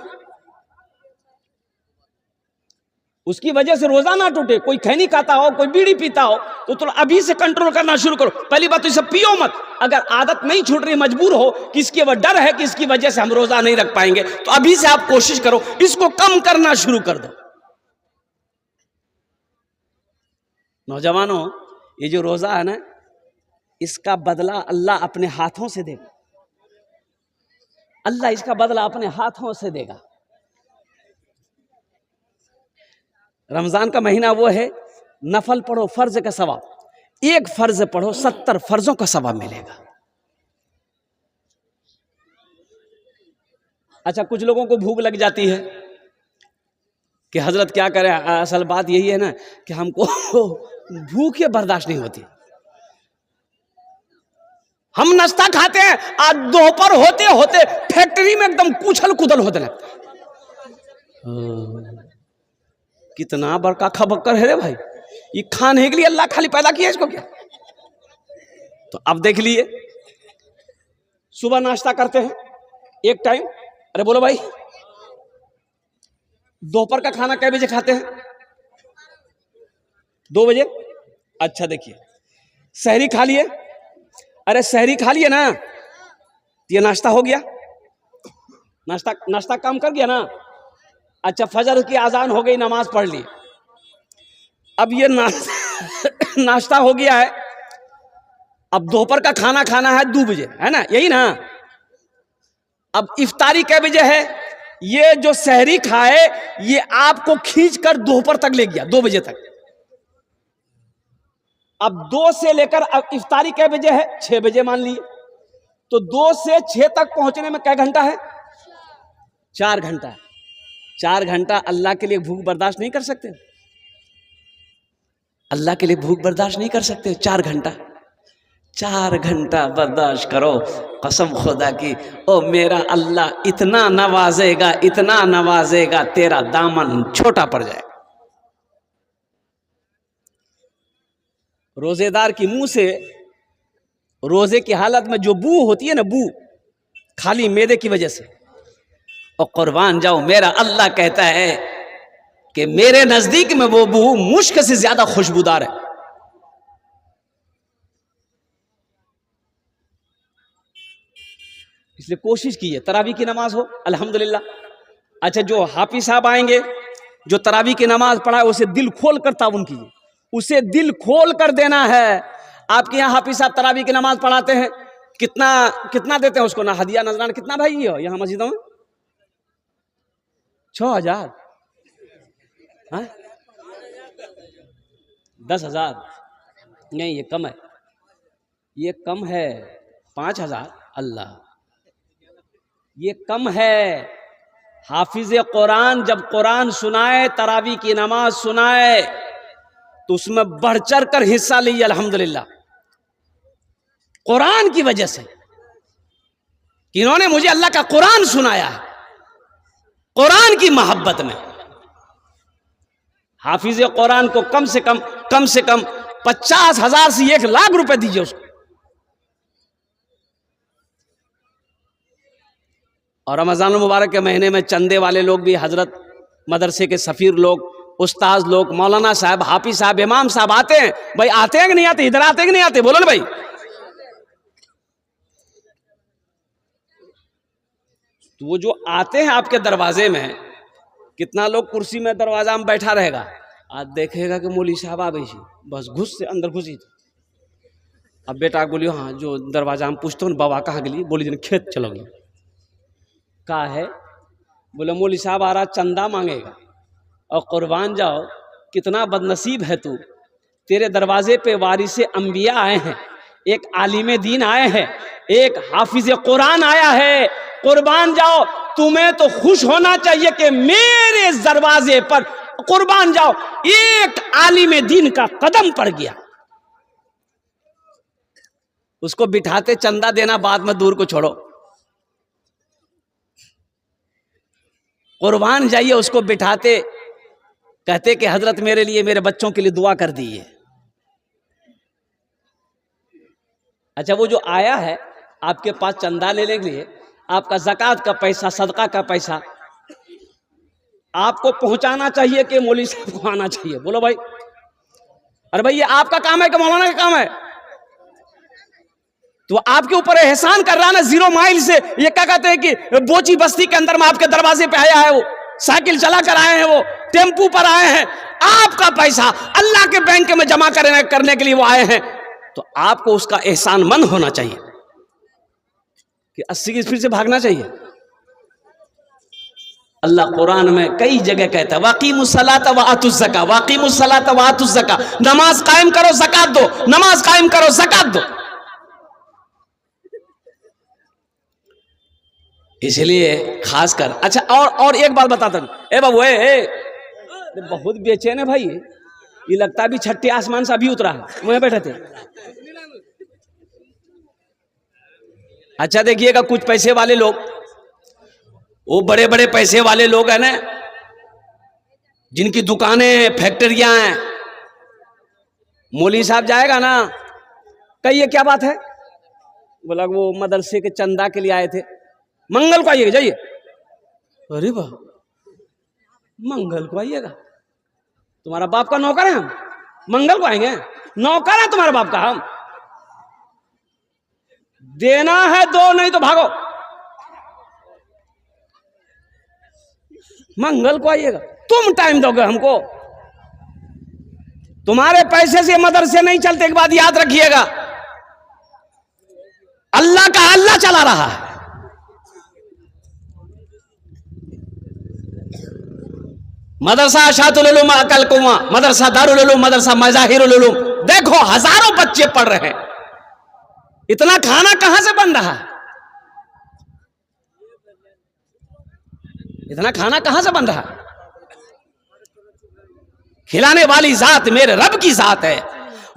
उसकी वजह से रोजा ना टूटे। कोई खैनी खाता हो, कोई बीड़ी पीता हो, तो अभी से कंट्रोल करना शुरू करो। पहली बात तो इसे पियो मत। अगर आदत नहीं छूट रही, मजबूर हो कि इसकी वजह डर है कि इसकी वजह से हम रोजा नहीं रख पाएंगे, तो अभी से आप कोशिश करो, इसको कम करना शुरू कर दो। नौजवानों, ये जो रोजा है ना, इसका बदला अल्लाह अपने हाथों से देगा। अल्लाह इसका बदला अपने हाथों से देगा। रमजान का महीना वो है, नफल पढ़ो, फर्ज का सवाब, एक फर्ज पढ़ो 70 फर्जों का सवाब मिलेगा। अच्छा, कुछ लोगों को भूख लग जाती है कि हजरत क्या करें। असल बात यही है ना कि हमको भूख बर्दाश्त नहीं होती। हम नाश्ता खाते हैं, आज दोपहर होते होते फैक्ट्री में एकदम कुछल कुदल होते लगता है। कितना बड़का खबक्कर है रे भाई, ये खाने के लिए अल्लाह खाली पैदा किया इसको क्या। तो अब देख लिए, सुबह नाश्ता करते हैं एक टाइम, अरे बोलो भाई, दोपहर का खाना कै बजे खाते हैं? 2 बजे। अच्छा देखिए, सहरी खा लिए, अरे सहरी खा लिए ना, ये नाश्ता हो गया, नाश्ता काम कर गया ना। अच्छा, फजर की आजान हो गई, नमाज पढ़ ली, अब ये नाश्ता हो गया है। अब दोपहर का खाना खाना है 2 बजे, है ना, यही ना। अब इफ्तारी कै बजे है? ये जो सहरी खाए ये आपको खींच कर दोपहर तक ले गया, 2 बजे तक। अब 2 से लेकर अब इफ्तारी कै बजे है? 6 बजे मान लिए। तो 2 से 6 तक पहुंचने में कै घंटा है? 4 घंटा। 4 घंटा अल्लाह के लिए भूख बर्दाश्त नहीं कर सकते? अल्लाह के लिए भूख बर्दाश्त नहीं कर सकते? 4 घंटा, 4 घंटा बर्दाश्त करो। कसम खुदा की, ओ मेरा अल्लाह इतना नवाजेगा, इतना नवाजेगा, तेरा दामन छोटा पड़ जाएगा। रोजेदार की मुंह से रोजे की हालत में जो बू होती है ना, बू खाली मैदे की वजह से, और कुर्बान जाओ, मेरा अल्लाह कहता है कि मेरे नजदीक में वो बू मुश्क से ज्यादा खुशबूदार है। इसलिए कोशिश कीजिए, तरावी की नमाज हो, अल्हम्दुलिल्लाह। अच्छा, जो हाफिज साहब आएंगे, जो तरावी की नमाज पढ़ाए, उसे दिल खोल कर ताउन कीजिए, उसे दिल खोल कर देना है। आपके यहाँ हाफिज साहब तरावी की नमाज पढ़ाते हैं, कितना देते हैं उसको ना, हदिया नजराना कितना भाई हो यहाँ मस्जिदों में? 6000, 10,000 नहीं, ये कम है, ये कम है। 5,000, अल्लाह, ये कम है। हाफिज कुरान जब कुरान सुनाए, तरावी की नमाज सुनाए, तो उसमें बढ़ चढ़ कर हिस्सा लीजिए, अल्हम्दुलिल्लाह। कुरान की वजह से कि इन्होंने मुझे अल्लाह का कुरान सुनाया है, कुरान की मोहब्बत में। हाफिज कुरान को कम से कम 50,000 से 1,00,000 रुपए दीजिए उसको। और रमजान मुबारक के महीने में चंदे वाले लोग भी, हजरत मदरसे के सफीर लोग, उस्ताद लोग, मौलाना साहब, हाफिज साहब, इमाम साहब आते हैं। भाई आते हैं कि नहीं आते? इधर आते हैं कि नहीं आते? बोलो ना भाई। तो वो जो आते हैं आपके दरवाजे में, कितना लोग कुर्सी में दरवाजा में बैठा रहेगा, आज देखेगा कि मौली साहब आ गई, बस घुस से अंदर घुसी। अब बेटा बोलियो, हाँ, जो दरवाजा में पूछते हो बाबा कहाँ गली, बोली जन खेत चलो गई। कहा है? बोले मौली साहब आ रहा, चंदा मांगेगा। और कुर्बान जाओ, कितना बदनसीब है तू, तेरे दरवाजे पे वारिसे अंबिया आए हैं, एक आलिम दीन आए हैं, एक हाफिज कुरान आया है। कुर्बान जाओ, तुम्हें तो खुश होना चाहिए कि मेरे दरवाजे पर, कुर्बान जाओ, एक आलिम दीन का कदम पड़ गया। उसको बिठाते, चंदा देना बाद में दूर को छोड़ो, कुर्बान जाइए, उसको बिठाते, कहते कि हजरत मेरे लिए, मेरे बच्चों के लिए दुआ कर दीजिए। अच्छा, वो जो आया है आपके पास चंदा लेने के लिए, आपका ज़कात का पैसा, सदका का पैसा आपको पहुंचाना चाहिए कि मौलवी साहब को आना चाहिए? बोलो भाई। अरे भाई, ये आपका काम है कि मौलाना का काम है? तो आपके ऊपर एहसान कर रहा है ना, 0 माइल से, ये क्या कहते हैं कि बोची बस्ती के अंदर में आपके दरवाजे पे आया है, वो साइकिल चला कर आए हैं, वो टेम्पू पर आए हैं, आपका पैसा अल्लाह के बैंक में जमा करने के लिए वो आए हैं, तो आपको उसका एहसानमंद होना चाहिए कि 80 की स्पीड से भागना चाहिए। अल्लाह कुरान में कई जगह कहता है वाक़ीमुस्सलात व आतुज़ ज़का, वाक़ीमुस्सलात व आतुज़ ज़का, नमाज कायम करो, ज़कात दो, नमाज कायम करो, ज़कात दो। इसलिए खासकर, अच्छा, और एक बात बताता हूं, ए बाबू, बहुत बेचैन है भाई, ये लगता है भी छठे आसमान से अभी उतरा है, वहीं बैठे थे। अच्छा देखिएगा, कुछ पैसे वाले लोग, वो बड़े बड़े पैसे वाले लोग हैं ना, जिनकी दुकानें, फैक्ट्रियां हैं, मौलवी साहब जाएगा ना, कहिए क्या बात है, बोला वो मदरसे के चंदा के लिए आए थे, मंगल को आइएगा, जाइए। अरे वाह, मंगल को आइएगा? तुम्हारा बाप का नौकर है हम, मंगल को आएंगे? नौकर है तुम्हारे बाप का हम? देना है दो, नहीं तो भागो। मंगल को आइएगा? तुम टाइम दोगे हमको? तुम्हारे पैसे से मदरसे नहीं चलते। एक बात याद रखिएगा, अल्लाह का अल्लाह चला रहा है। मदरसा अशातुल उलूम अकल कुआं, मदरसा दारुल उलूम, मदरसा मज़ाहिरुल उलूम, देखो हजारों बच्चे पढ़ रहे हैं। इतना खाना कहां से बन रहा है? इतना खाना कहां से बन रहा है? खिलाने वाली जात मेरे रब की जात है,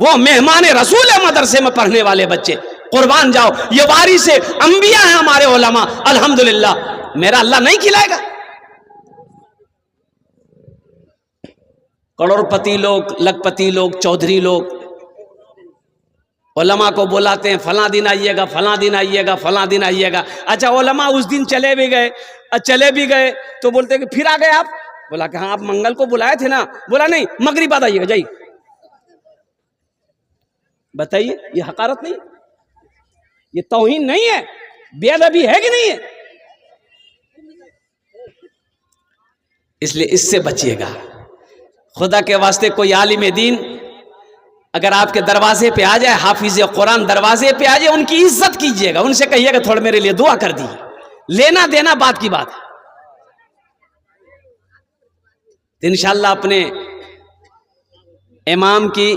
वो मेहमान रसूल है मदरसे में पढ़ने वाले बच्चे। कुर्बान जाओ, ये वारिस अंबिया है हमारे उलमा, अल्हम्दुलिल्लाह। मेरा अल्लाह नहीं खिलाएगा? करोड़पति लोग, लखपति लोग, चौधरी लोग उलमा को बुलाते हैं, फला दिन आइएगा, फला दिन आइएगा, फला दिन आइएगा। अच्छा, उलमा उस दिन चले भी गए तो बोलते कि फिर आ गए आप? बोला कि हाँ, आप मंगल को बुलाए थे ना? बोला नहीं, मगरिब बाद आइएगा, जाइए। बताइए, ये हकारत नहीं, ये तौहीन नहीं है, बेअदबी है कि नहीं है? इसलिए इससे बचिएगा। खुदा के वास्ते कोई आलिम दीन अगर आपके दरवाजे पे आ जाए, हाफिज कुरान दरवाजे पे आ जाए, उनकी इज्जत कीजिएगा, उनसे कहिएगा थोड़ा मेरे लिए दुआ कर दी। लेना देना बात की बात है। इंशाअल्लाह अपने इमाम की,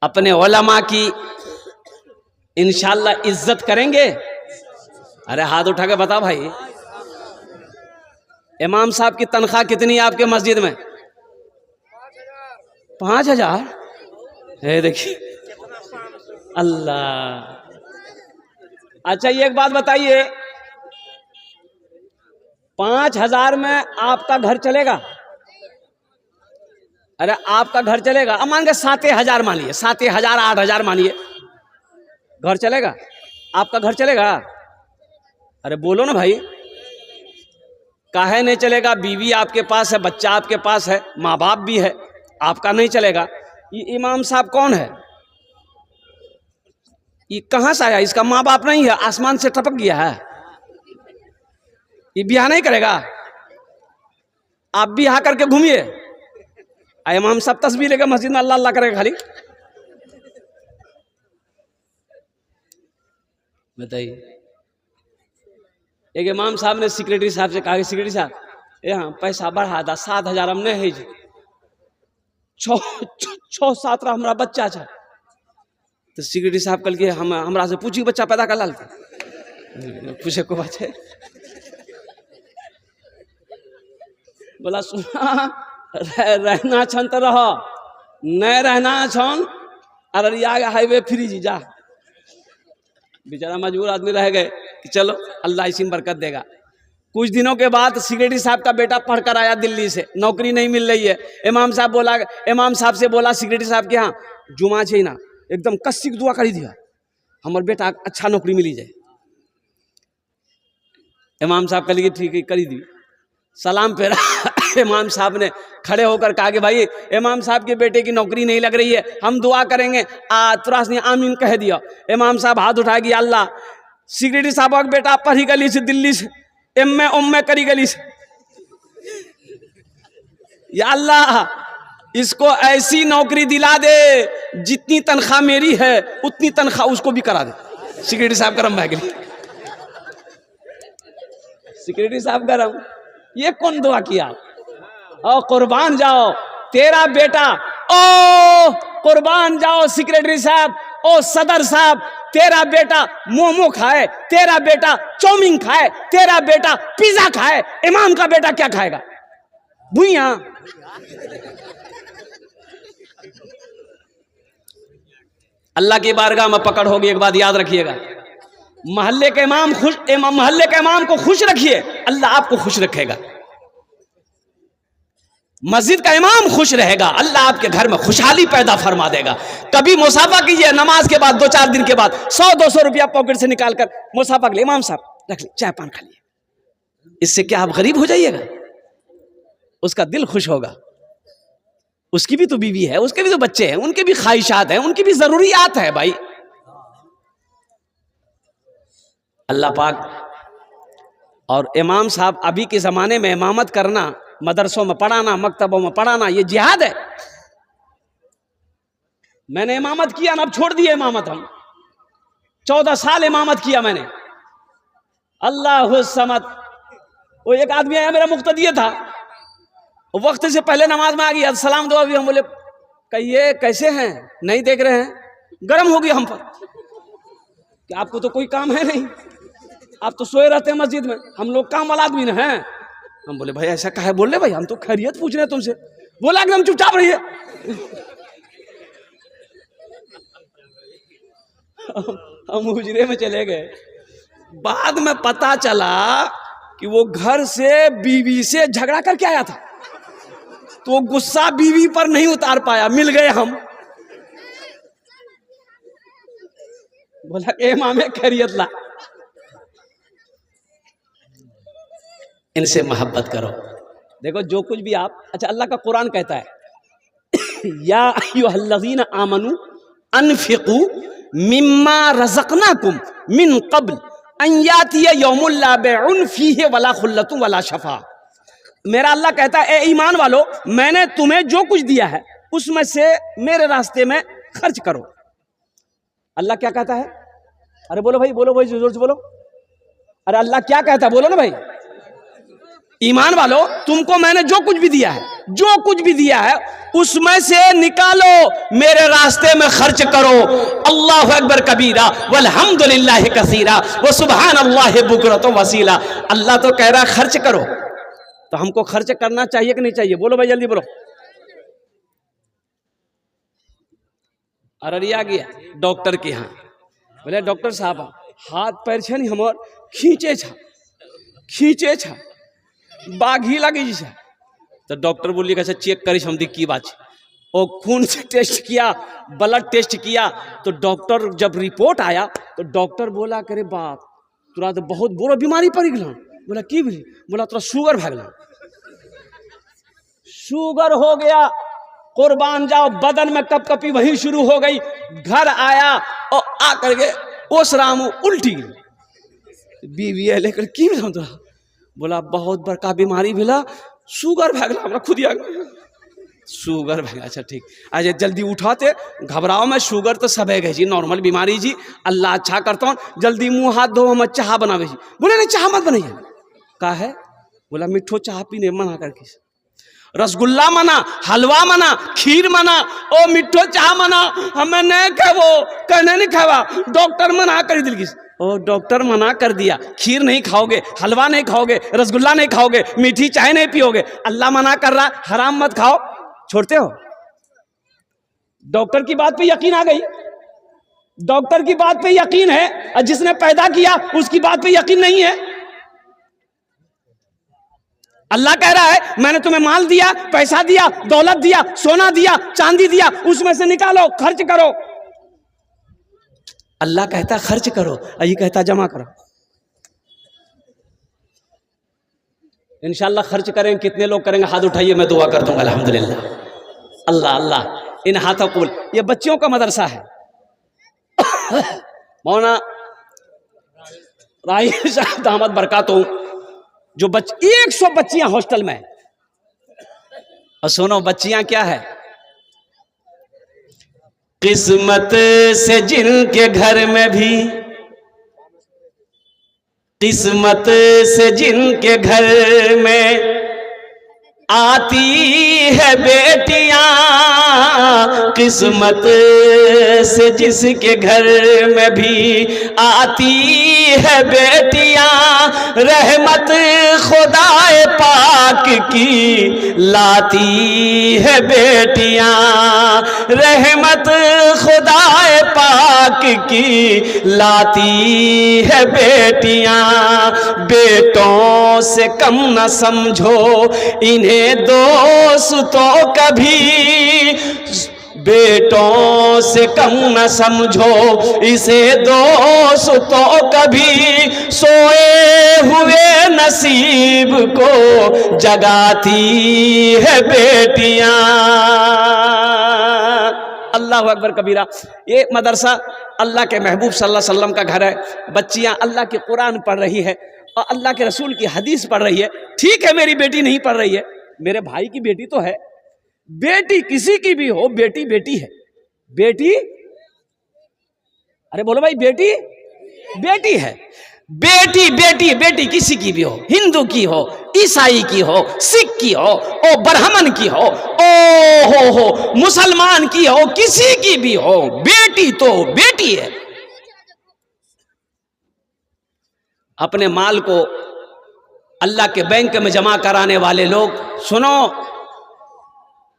अपने उलमा की इंशाअल्लाह इज्जत करेंगे। अरे हाथ उठा के बताओ भाई, इमाम साहब की तनख्वाह कितनी है आपके मस्जिद में? 5,000। देखिए अल्लाह। अच्छा, ये एक बात बताइए, 5,000 में आपका घर चलेगा? अरे आपका घर चलेगा? अब मान के 7,000 मानिए, 7,000, 8,000 मानिए, घर चलेगा? आपका घर चलेगा? अरे बोलो ना भाई, काहे नहीं चलेगा? बीवी आपके पास है, बच्चा आपके पास है, माँ बाप भी है, आपका नहीं चलेगा? ये इमाम साहब कौन है? ये कहां से आया? इसका माँ बाप नहीं है, आसमान से टपक गया है? ये ब्याह नहीं करेगा? आप भी यहाँ करके घूमिए। इमाम साहब तस्बीह लेकर मस्जिद में अल्लाह अल्लाह करेगा खाली। बताइए, एक इमाम साहब ने सेक्रेटरी साहब से कहा कि सेक्रेटरी साहब, यहाँ पैसा बढ़ा था, 7,000 हम नहीं है, 6-7 हमारा बच्चा था। तो सेक्रेटरी साहब कल के हमरा से पूछी, बच्चा पैदा कर लाल? पूछे को बात है? बोला सुना, रहना छन तो रह, नहीं रहना छन, अररिया हाईवे फ्री जी जा, बेचारा मजबूर आदमी रह गए कि चलो अल्लाह इसी में बरकत देगा। कुछ दिनों के बाद सेक्रेटरी साहब का बेटा पढ़कर आया दिल्ली से, नौकरी नहीं मिल रही है। इमाम साहब से बोला सेक्रेटरी साहब के यहाँ जुमा चाहिए ना, एकदम कस्सी दुआ करी दिया हमारे बेटा अच्छा नौकरी मिली जाए। इमाम साहब के लिए ठीक है करी दी, सलाम फेरा। इमाम साहब ने खड़े होकर कहा कि भाई इमाम साहब के बेटे की नौकरी नहीं लग रही है, हम दुआ करेंगे। तुरंत ने आमीन कह दिया। इमाम साहब हाथ उठा गया, अल्लाह सेक्रेटरी साहब का बेटा पढ़ी गली से दिल्ली से एम करी गली से, या अल्लाह इसको ऐसी नौकरी दिला दे जितनी तनख्वाह मेरी है उतनी तनख्वाह उसको भी करा दे। सेक्रेटरी साहब गरम भाग गई, सेक्रेटरी साहब गरम। ये कौन दुआ किया? ओ कुर्बान जाओ तेरा बेटा, ओ कुर्बान जाओ सेक्रेटरी साहब, ओ सदर साहब, तेरा बेटा मोमो खाए, तेरा बेटा चाउमीन खाए, तेरा बेटा पिज्जा खाए, इमाम का बेटा क्या खाएगा? भुइया। अल्लाह की बारगाह में पकड़ होगी। एक बात याद रखिएगा, मोहल्ले के इमाम को खुश रखिए, अल्लाह आपको खुश रखेगा। मस्जिद का इमाम खुश रहेगा, अल्लाह आपके घर में खुशहाली पैदा फरमा देगा। कभी मुसाफा कीजिए, नमाज के बाद 2-4 दिन के बाद 100-200 रुपया पॉकेट से निकालकर मुसाफा के लिए, इमाम साहब रख ले, चाय पान खा लिए। इससे क्या आप गरीब हो जाइएगा? उसका दिल खुश होगा। उसकी भी तो बीवी है, उसके भी तो बच्चे हैं, उनके भी ख्वाहिशात हैं, उनकी भी जरूरियात है भाई। अल्लाह पाक। और इमाम साहब अभी के ज़माने में इमामत करना, मदरसों में पढ़ाना, मकतबों में पढ़ाना, ये जिहाद है। मैंने इमामत किया ना, अब छोड़ दिए इमामत। हम 14 साल इमामत किया मैंने। अल्लाह समद। वो एक आदमी आया, मेरा मुक्तदी था, वक्त से पहले नमाज में आ गया, सलाम दुआ भी। हम बोले कहिए कैसे हैं? नहीं देख रहे हैं? गर्म हो गया हम पर कि आपको तो कोई काम है नहीं, आप तो सोए रहते हैं मस्जिद में, हम लोग काम वाला आदमी हैं। हम बोले भाई ऐसा कहा है? बोले भाई हम तो खैरियत पूछ रहे हैं तुमसे। बोला कि हम चुपचाप रहिए। हम हुजरे में चले गए। बाद में पता चला कि वो घर से बीवी से झगड़ा करके आया था, तो गुस्सा बीवी पर नहीं उतार पाया, मिल गए हम। बोला कि इमाम खैरियत ला। इनसे मोहब्बत करो। देखो जो कुछ भी आप, अच्छा अल्लाह का कुरान कहता है या अय्युहल्लज़ीना आमनू अनफिकू मिम्मा रज़क़नाकुम मिन क़ब्ल अन यातिया यौमुल ला बैउन फीहि वला खुल्लतुन वला शफा। मेरा अल्लाह कहता है ए ईमान वालो, मैंने तुम्हें जो कुछ दिया है उसमें से मेरे रास्ते में खर्च करो। अल्लाह क्या कहता है? अरे बोलो भाई, बोलो भाई, जोर से बोलो। अरे अल्लाह क्या कहता है? बोलो ना भाई। ईमान वालो, तुमको मैंने जो कुछ भी दिया है, जो कुछ भी दिया है उसमें से निकालो, मेरे रास्ते में खर्च करो। अल्लाहु अकबर कबीरा वल्हम्दुलिल्लाहि कसीरा व सुब्हानल्लाहि बुकरतुम वसीला। अल्लाह तो कह रहा है खर्च करो, तो हमको खर्च करना चाहिए कि नहीं चाहिए? बोलो भाई जल्दी बोलो। अररिया गया डॉक्टर के यहाँ, बोले डॉक्टर साहब हाथ पैर छे नहीं हमार खींचे छा बाघी लगी छे। तो डॉक्टर बोलिए अच्छा चेक करी हम की बात है। और खून से टेस्ट किया, ब्लड टेस्ट किया, तो डॉक्टर जब रिपोर्ट आया तो डॉक्टर बोला करे बाप तुरा तो बहुत बुरा बीमारी पड़ गया। बोला की भी? बोला तुरा शुगर भागला, शुगर हो गया। कुर्बान जाओ, बदन में कपकपी वहीं शुरू हो गई। घर आया और आकर के ओस राम उल्टी बीवी है लेकर की तुरा? बोला बहुत बड़का बीमारी भेला, शुगर भागला, हमरा खुद शुगर भाग। अच्छा ठीक, आज जल्दी उठाते, घबराओ में शुगर तो सब है जी, नॉर्मल बीमारी जी, अल्लाह अच्छा करता हूँ, जल्दी मुंह हाथ धो, हम चाह बनावे जी। बोले नहीं चाह मत बनाइए। का है? बोला मिठो चाह पीने मना करके, रसगुल्ला मना, हलवा मना, खीर मना, ओ मिठो चाह मना, हमें नहीं खावो, कहने नहीं खावा, डॉक्टर मना कर दिल। ओ डॉक्टर मना कर दिया, खीर नहीं खाओगे, हलवा नहीं खाओगे, रसगुल्ला नहीं खाओगे, मीठी चाय नहीं पियोगे, अल्लाह मना कर रहा हराम मत खाओ, छोड़ते हो? डॉक्टर की बात पे यकीन आ गई, डॉक्टर की बात पे यकीन है और जिसने पैदा किया उसकी बात पे यकीन नहीं है। अल्लाह कह रहा है मैंने तुम्हें माल दिया, पैसा दिया, दौलत दिया, सोना दिया, चांदी दिया, उसमें से निकालो, खर्च करो। अल्लाह कहता खर्च करो और ये कहता जमा करो। इंशाल्लाह खर्च करें, कितने लोग करेंगे हाथ उठाइए, मैं दुआ कर दूंगा अल्हम्दुलिल्लाह। अल्लाह अल्लाह इन हाथों को। ये बच्चियों का मदरसा है। मौलाना राही साहब दामद बरकातहू जो 100 बच्चियां हॉस्टल में। और सुनो बच्चियां क्या है, किस्मत से जिनके घर में भी, किस्मत से जिनके घर में आती है बेटियां, किस्मत से जिसके घर में भी आती है बेटियां, रहमत खुदाए पाक की लाती है बेटियां, रहमत खुदाए पाक की लाती है बेटियां। बेटों से कम न समझो इन्हें दोस्तों कभी, बेटों से कम न समझो इसे दोस्तों कभी, सोए हुए नसीब को जगाती है बेटियां। अल्लाह अकबर कबीरा। ये मदरसा अल्लाह के महबूब सल्लल्लाहु अलैहि वसल्लम का घर है। बच्चियां अल्लाह के कुरान पढ़ रही है और अल्लाह के रसूल की हदीस पढ़ रही है। ठीक है मेरी बेटी नहीं पढ़ रही है, मेरे भाई की बेटी तो है। बेटी किसी की भी हो, बेटी बेटी है। बेटी, अरे बोलो भाई, बेटी बेटी है। बेटी बेटी बेटी किसी की भी हो, हिंदू की हो, ईसाई की हो, सिख की हो, ओ ब्राह्मण की हो, ओ हो मुसलमान की हो, किसी की भी हो, बेटी तो बेटी है। अपने माल को अल्लाह के बैंक में जमा कराने वाले लोग सुनो,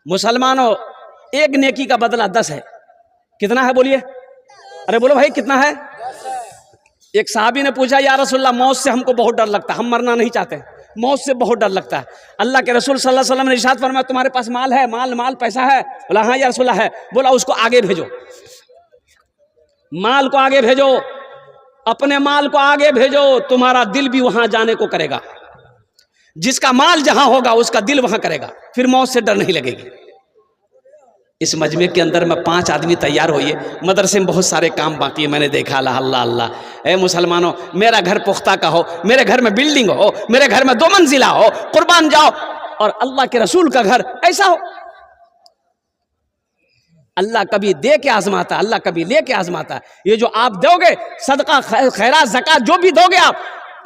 मुसलमानों, एक नेकी का बदला 10 है। कितना है बोलिए? अरे बोलो भाई कितना है? एक साहबी ने पूछा या रसूलल्लाह मौत से हमको बहुत डर लगता है, हम मरना नहीं चाहते, मौत से बहुत डर लगता है। अल्लाह के रसूल सल्लल्लाहु अलैहि वसल्लम ने इरशाद फरमाया तुम्हारे पास माल है? माल पैसा है? बोला हाँ या रसूलल्लाह है। बोला उसको आगे भेजो, माल को आगे भेजो, अपने माल को आगे भेजो, तुम्हारा दिल भी वहां जाने को करेगा। जिसका माल जहां होगा उसका दिल वहां करेगा, फिर मौत से डर नहीं लगेगी। इस मजमे के अंदर में 5 आदमी तैयार होइए, मदरसे में बहुत सारे काम बाकी है, मैंने देखा। अल्लाह अल्लाह अल्लाह। ए मुसलमानों, मेरा घर पुख्ता का हो, मेरे घर में बिल्डिंग हो, मेरे घर में 2 मंजिला हो, कुर्बान जाओ, और अल्लाह के रसूल का घर ऐसा हो। अल्लाह कभी दे के आजमाता, अल्लाह कभी ले के आजमाता। ये जो आप दोगे सदका खैरात ज़कात जो भी दोगे आप,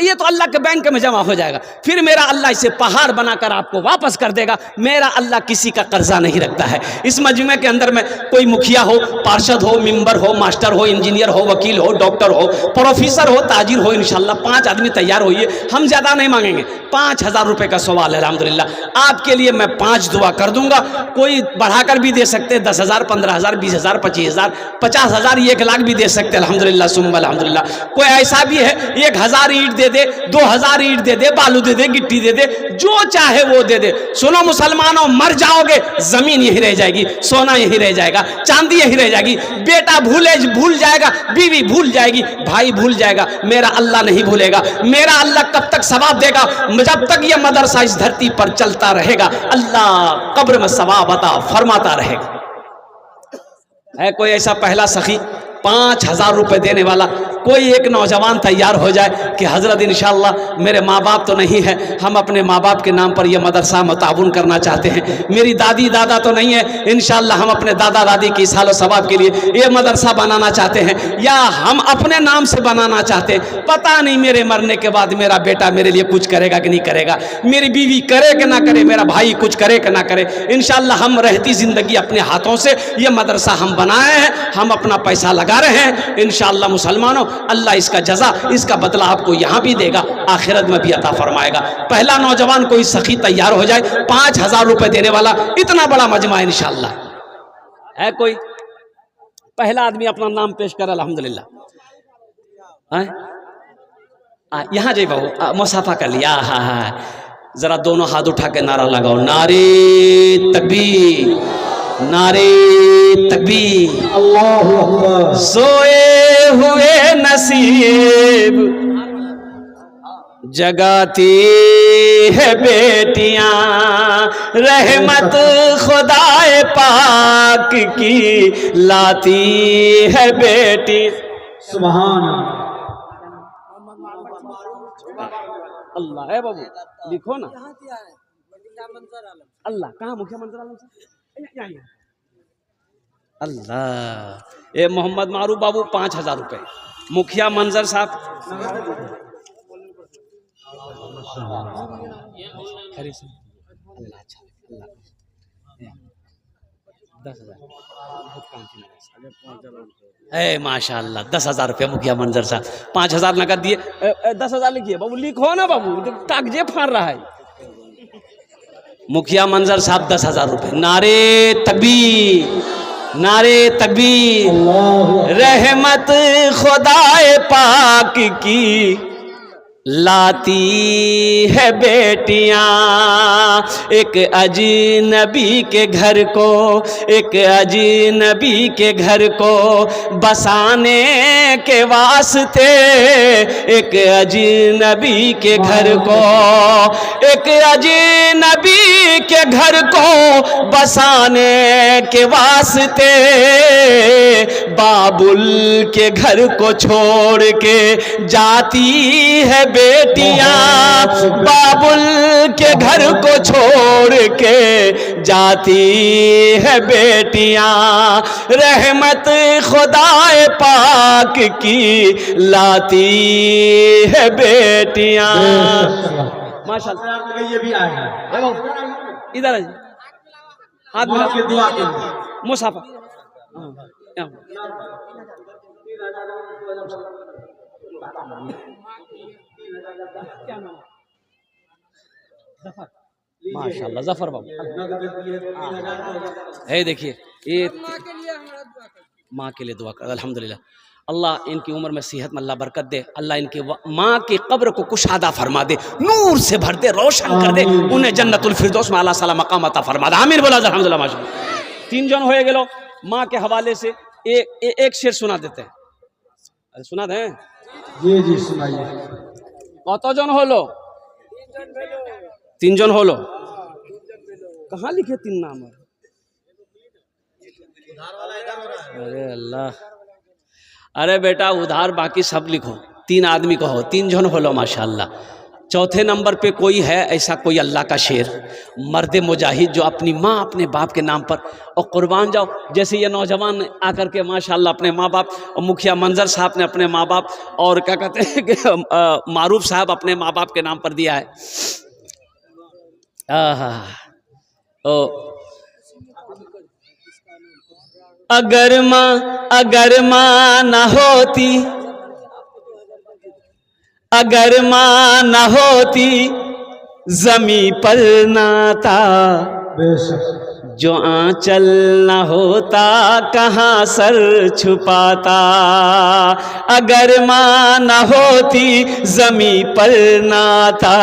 ये तो अल्लाह के बैंक में जमा हो जाएगा, फिर मेरा अल्लाह इसे पहाड़ बनाकर आपको वापस कर देगा। मेरा अल्लाह किसी का कर्जा नहीं रखता है। इस मजमे के अंदर में कोई मुखिया हो, पार्षद हो, मेंबर हो, मास्टर हो, इंजीनियर हो, वकील हो, डॉक्टर हो, प्रोफेसर हो, ताजिर हो, इंशाल्लाह 5 आदमी तैयार होइए। हम ज्यादा नहीं मांगेंगे, 5000 रुपए का सवाल है। अल्हम्दुलिल्लाह आपके लिए मैं 5 दुआ कर दूंगा। कोई बढ़ाकर भी दे सकते, 10,000, 15,000, 20,000, 25,000, 50,000, 1 लाख भी दे सकते। अल्हम्दुलिल्लाह सुम्मा अल्हम्दुलिल्लाह। कोई ऐसा भी है 1000 ईंट दे दे, 2000 ईंट दे दे, बालू दे दे, गिट्टी दे दे, जो चाहे वो दे दे। सुनो मुसलमानों, मर जाओगे जमीन यही रह जाएगी, सोना यही रह जाएगा, चांदी यही रह जाएगी, बेटा भूल जाएगा, बीवी भूल जाएगी, भाई भूल जाएगा, मेरा अल्लाह नहीं भूलेगा। मेरा अल्लाह कब तक सवाब देगा? जब तक ये मदरसा इस धरती पर चलता रहेगा, अल्लाह कब्र में सवाब अता फरमाता रहेगा। है कोई ऐसा पहला सखी 5000 रुपए देने वाला? कोई एक नौजवान तैयार हो जाए कि हजरत इंशाअल्लाह मेरे माँ बाप तो नहीं है, हम अपने माँ बाप के नाम पर यह मदरसा मुताउन करना चाहते हैं। मेरी दादी दादा तो नहीं है, इंशाअल्लाह हम अपने दादा दादी की सालो सवाब के लिए ये मदरसा बनाना चाहते हैं, या हम अपने नाम से बनाना चाहते हैं। पता नहीं मेरे मरने के बाद मेरा बेटा मेरे लिए कुछ करेगा कि नहीं करेगा, मेरी बीवी करे कि ना करे, मेरा भाई कुछ करे कि ना करे। इंशाअल्लाह हम रहती जिंदगी अपने हाथों से ये मदरसा हम बनाए हैं, हम अपना पैसा लगा रहे हैं। इंशाअल्लाह मुसलमानों, अल्लाह इसका जजा, इसका बदला आपको यहाँ भी देगा, आखिरत में भी अता फरमाएगा। पहला नौजवान कोई सखी तैयार हो जाए 5000 रुपए देने वाला, इतना बड़ा मजमा इंशाअल्लाह। है कोई? पहला आदमी अपना नाम पेश कर अल्हम्दुलिल्लाह। यहाँ जाइए बाबू, मुसाफा कर लिया। हाँ, जरा दोनों हाथ उठा के नारा लगाओ, नारे तकबीर, नारे तकबीर। अल्लाहु अकबर। सोए हुए नसीब जगाती है बेटियां, रहमत खुदाए पाक की लाती है बेटी। सुभान अल्लाह है बाबू, लिखो ना। अल्लाह कहाँ मुखिया मंजर आलम साहब? अल्लाह। ये मोहम्मद मारूफ बाबू 5,000 रुपये। मुखिया मंजर साहब 10,000। माशाल्लाह 10,000 रुपये मुखिया मंजर साहब, 5,000 नकद दिए। 10,000 लिखिए बाबू, लिखो ना बाबू, कागजे फाड़ रहा है। मुखिया मंजर साहब 10,000 रुपये। नारे तकबीर, नारे तकबीर। रहमत खुदाए पाक की लाती है बेटियां, एक अजनबी के घर को, एक अजनबी के घर को बसाने के वास्ते, एक अजनबी के घर को, एक अजनबी के घर को बसाने के वास्ते, बाबुल के घर को छोड़ के जाती है बेटियां, बाबुल के घर को छोड़ के जाती है बेटियां, रहमत खुदाए पाक की लाती है बेटियां। माशाअल्लाह। ये भी आया इधर है, हाथ मिला के दुआ के मुसाफा। माशाल्लाह जफर बाबू, है देखिए ये माँ के लिए दुआ कर। अल्हम्दुलिल्लाह, अल्लाह इनकी उम्र में सेहत में अल्लाह बरकत दे, अल्लाह इनकी माँ की कब्र को कुशादा फरमा दे, नूर से भर दे, रोशन कर दे, उन्हें जन्नतुल फिरदौस में आला साला मकाम अता फरमा दे। आमीन बोला अल्हम्दुलिल्लाह। माशाल्लाह 3 जन होए गेलो। माँ के हवाले से एक शेर सुना देते हैं। अरे सुना दें? जी जी सुनाइए। कतजन हलो? 3 जन हलो। कहाँ लिखे 3 नाम? अरे अल्लाह, अरे बेटा उधार बाकी सब लिखो। 3 आदमी को हो, 3 जन होलो माशाल्लाह। चौथे नंबर पे कोई है ऐसा, कोई अल्लाह का शेर, मर्द मुजाहिद जो अपनी माँ अपने बाप के नाम पर और कुर्बान जाओ। जैसे ये नौजवान आकर के माशाल्लाह अपने माँ बाप, और मुखिया मंजर साहब ने अपने माँ बाप, और क्या कहते हैं कि मारूफ साहब अपने माँ बाप के नाम पर दिया है। अगर माँ न होती, अगर माँ न होती जमी पर नाता, जो आंचल न होता कहाँ सर छुपाता। अगर माँ न होती जमी पर नाता,